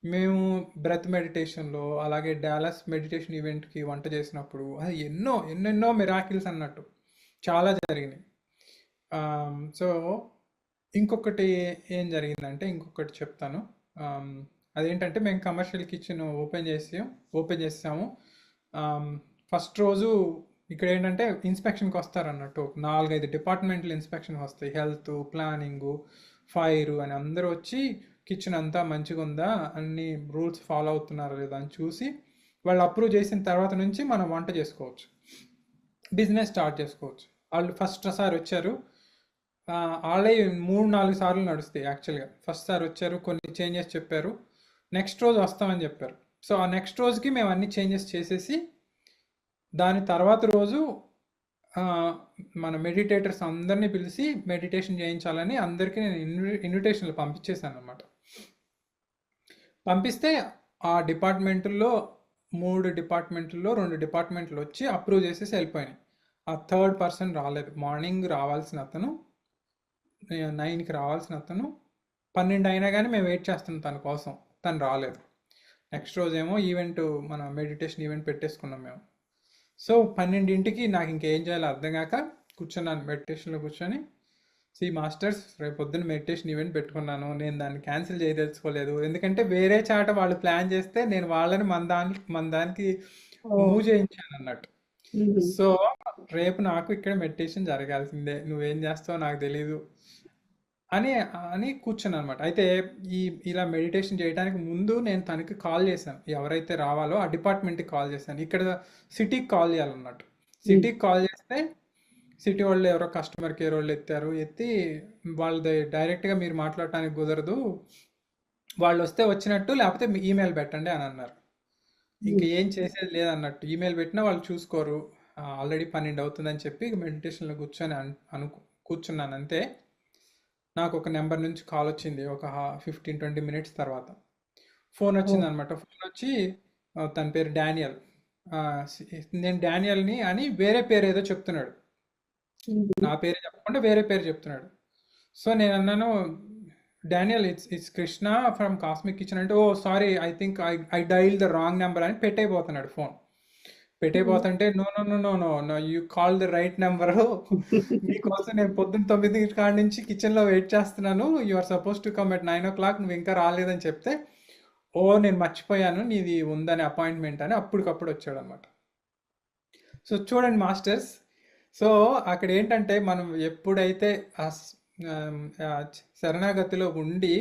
మేము బ్రెత్ మెడిటేషన్లో, అలాగే డాలస్ మెడిటేషన్ ఈవెంట్కి వంట చేసినప్పుడు అది ఎన్నెన్నో మిరాకిల్స్ అన్నట్టు చాలా జరిగినాయి. సో ఇంకొకటి ఏం జరిగిందంటే, ఇంకొకటి చెప్తాను. అదేంటంటే, మేము కమర్షియల్ కిచెన్ ఓపెన్ చేసాము. ఫస్ట్ రోజు ఇక్కడ ఏంటంటే ఇన్స్పెక్షన్కి వస్తారన్నట్టు, 4-5 డిపార్ట్మెంట్లు ఇన్స్పెక్షన్కి వస్తాయి. హెల్త్, ప్లానింగు, ఫైర్ అని అందరూ వచ్చి కిచెన్ అంతా మంచిగా ఉందా, అన్ని రూల్స్ ఫాలో అవుతున్నారా లేదా అని చూసి వాళ్ళు అప్రూవ్ చేసిన తర్వాత నుంచి మనం వంట చేసుకోవచ్చు, బిజినెస్ స్టార్ట్ చేసుకోవచ్చు. వాళ్ళు ఫస్ట్ సారి వచ్చారు, వాళ్ళే 3-4 సార్లు నడుస్తాయి యాక్చువల్గా. ఫస్ట్ సారి వచ్చారు, కొన్ని చేంజెస్ చెప్పారు, నెక్స్ట్ రోజు వస్తామని చెప్పారు. సో ఆ నెక్స్ట్ రోజుకి మేము అన్ని చేంజెస్ చేసేసి దాని తర్వాత రోజు మన మెడిటేటర్స్ అందరినీ పిలిచి మెడిటేషన్ చేయించాలని అందరికీ నేను ఇన్విటేషన్లు పంపించేశాను అనమాట. పంపిస్తే ఆ డిపార్ట్మెంట్లో 3 డిపార్ట్మెంట్లో 2 డిపార్ట్మెంట్లు వచ్చి అప్రూవ్ చేసేసి వెళ్ళిపోయినాయి. ఆ థర్డ్ పర్సన్ రాలేదు. మార్నింగ్ రావాల్సిన అతను, 9కి రావాల్సిన అతను 12 అయినా కానీ మేము వెయిట్ చేస్తున్నాం తన కోసం, తను రాలేదు. నెక్స్ట్ రోజు ఏమో మన మెడిటేషన్ ఈవెంట్ పెట్టేసుకున్నాం మేము. సో 12ంటికి నాకు ఇంకేం చేయాలో అర్థం కాక కూర్చున్నాను మెడిటేషన్లో కూర్చొని. మాస్టర్స్, రేపు పొద్దున్న మెడిటేషన్ ఈవెంట్ పెట్టుకున్నాను, నేను దాన్ని క్యాన్సిల్ చేయదలుచుకోలేదు, ఎందుకంటే వేరే చాట వాళ్ళు ప్లాన్ చేస్తే నేను వాళ్ళని మన దానికి మూవ్ చేయించాను అన్నట్టు. సో రేపు నాకు ఇక్కడ మెడిటేషన్ జరగాల్సిందే, నువ్వేం చేస్తావో నాకు తెలీదు అని కూర్చున్నాను అనమాట. అయితే ఇలా మెడిటేషన్ చేయడానికి ముందు నేను తనకి కాల్ చేశాను, ఎవరైతే రావాలో ఆ డిపార్ట్మెంట్కి కాల్ చేశాను. ఇక్కడ సిటీకి కాల్ చేయాలన్నట్టు. సిటీకి కాల్ చేస్తే సిటీ వాళ్ళు ఎవరో కస్టమర్ కేర్ వాళ్ళు ఎత్తి వాళ్ళది డైరెక్ట్గా మీరు మాట్లాడటానికి కుదరదు, వాళ్ళు వస్తే వచ్చినట్టు, లేకపోతే ఈమెయిల్ పెట్టండి అని అన్నారు. ఇంక ఏం చేసేది లేదన్నట్టు. ఈమెయిల్ పెట్టినా వాళ్ళు చూసుకోరు, ఆల్రెడీ 12 అవుతుందని చెప్పి మెడిటేషన్లో కూర్చున్నాను అంతే. నాకు ఒక నెంబర్ నుంచి కాల్ వచ్చింది, ఒక 15-20 మినిట్స్ తర్వాత ఫోన్ వచ్చింది అనమాట. ఫోన్ వచ్చి తన పేరు డానియల్, నేను డానియల్ని అని వేరే పేరు ఏదో చెప్తున్నాడు, నా పేరు చెప్పకుండా వేరే పేరు చెప్తున్నాడు. సో నేను అన్నాను, Daniel it's Krishna from Cosmic Kitchen అంటే, oh sorry, I think I dial the wrong number అని పెట్టయిపోతున్నాడు ఫోన్. పెట్టయిపోతుంటే no you call the right number, మీకోసం నేను పొద్దున్న 9 కాడ నుంచి కిచెన్లో వెయిట్ చేస్తున్నాను, you are suppose to come at 9 o'clock, నువ్వు ఇంకా రాలేదని చెప్తే, ఓ నేను మర్చిపోయాను, నీది ఉందని అపాయింట్మెంట్ అని అప్పటికప్పుడు వచ్చాడు అనమాట. సో చూడండి మాస్టర్స్, సో అక్కడ ఏంటంటే మనం ఎప్పుడైతే శరణాగతిలో ఉండి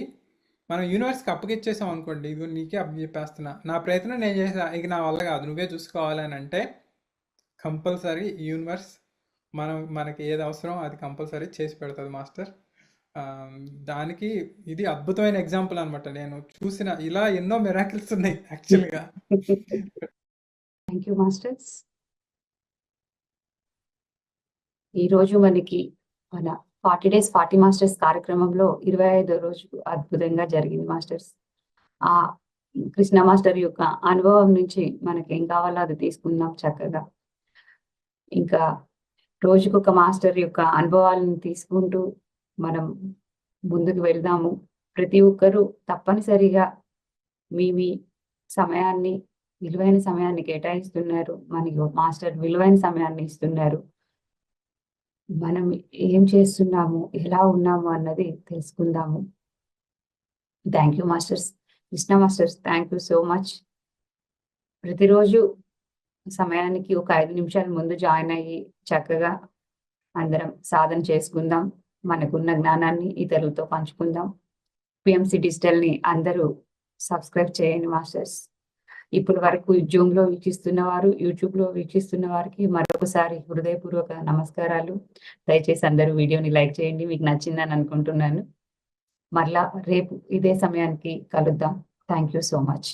మనం యూనివర్స్కి అప్పగిచ్చేసాం అనుకోండి, ఇది నీకే అప్పచెప్పేస్తున్నా, నా ప్రయత్నం నేను చేసా, ఇక నా వల్ల కాదు, నువ్వే చూసుకోవాలని అంటే కంపల్సరీ యూనివర్స్ మనకి ఏది అవసరం అది కంపల్సరీ చేసి పెడుతుంది మాస్టర్. దానికి ఇది అద్భుతమైన ఎగ్జాంపుల్ అనమాట. నేను చూసిన ఇలా ఎన్నో మిరాకిల్స్ ఉన్నాయి యాక్చువల్గా. Thank you masters. ఈరోజు మనకి మన 40 days 40 మాస్టర్స్ కార్యక్రమంలో 25వ రోజు అద్భుతంగా జరిగింది మాస్టర్స్. ఆ కృష్ణ మాస్టర్ యొక్క అనుభవం నుంచి మనకి ఏం కావాలో అది తీసుకుందాం చక్కగా. ఇంకా రోజుకొక మాస్టర్ యొక్క అనుభవాలను తీసుకుంటూ మనం ముందుకు వెళ్దాము. ప్రతి ఒక్కరూ తప్పనిసరిగా మీ సమయాన్ని, విలువైన సమయాన్ని కేటాయిస్తున్నారు. మనకి మాస్టర్ విలువైన సమయాన్ని ఇస్తున్నారు. మనం ఏం చేస్తున్నాము, ఎలా ఉన్నాము అన్నది తెలుసుకుందాము. Thank you masters. Krishna masters, thank you so much. ప్రతిరోజు సమయానికి ఒక 5 నిమిషాల ముందు జాయిన్ అయ్యి చక్కగా అందరం సాధన చేసుకుందాం. మనకున్న జ్ఞానాన్ని ఇతరులతో పంచుకుందాం. పిఎంసి డిజిటల్ని అందరూ సబ్స్క్రైబ్ చేయండి మాస్టర్స్. ఇప్పటి వరకు జూమ్లో వీక్షిస్తున్న వారు, యూట్యూబ్లో వీక్షిస్తున్న వారికి మరొకసారి హృదయపూర్వక నమస్కారాలు. దయచేసి అందరూ వీడియోని లైక్ చేయండి, మీకు నచ్చిందని అనుకుంటున్నాను. మరలా రేపు ఇదే సమయానికి కలుద్దాం. Thank you so much.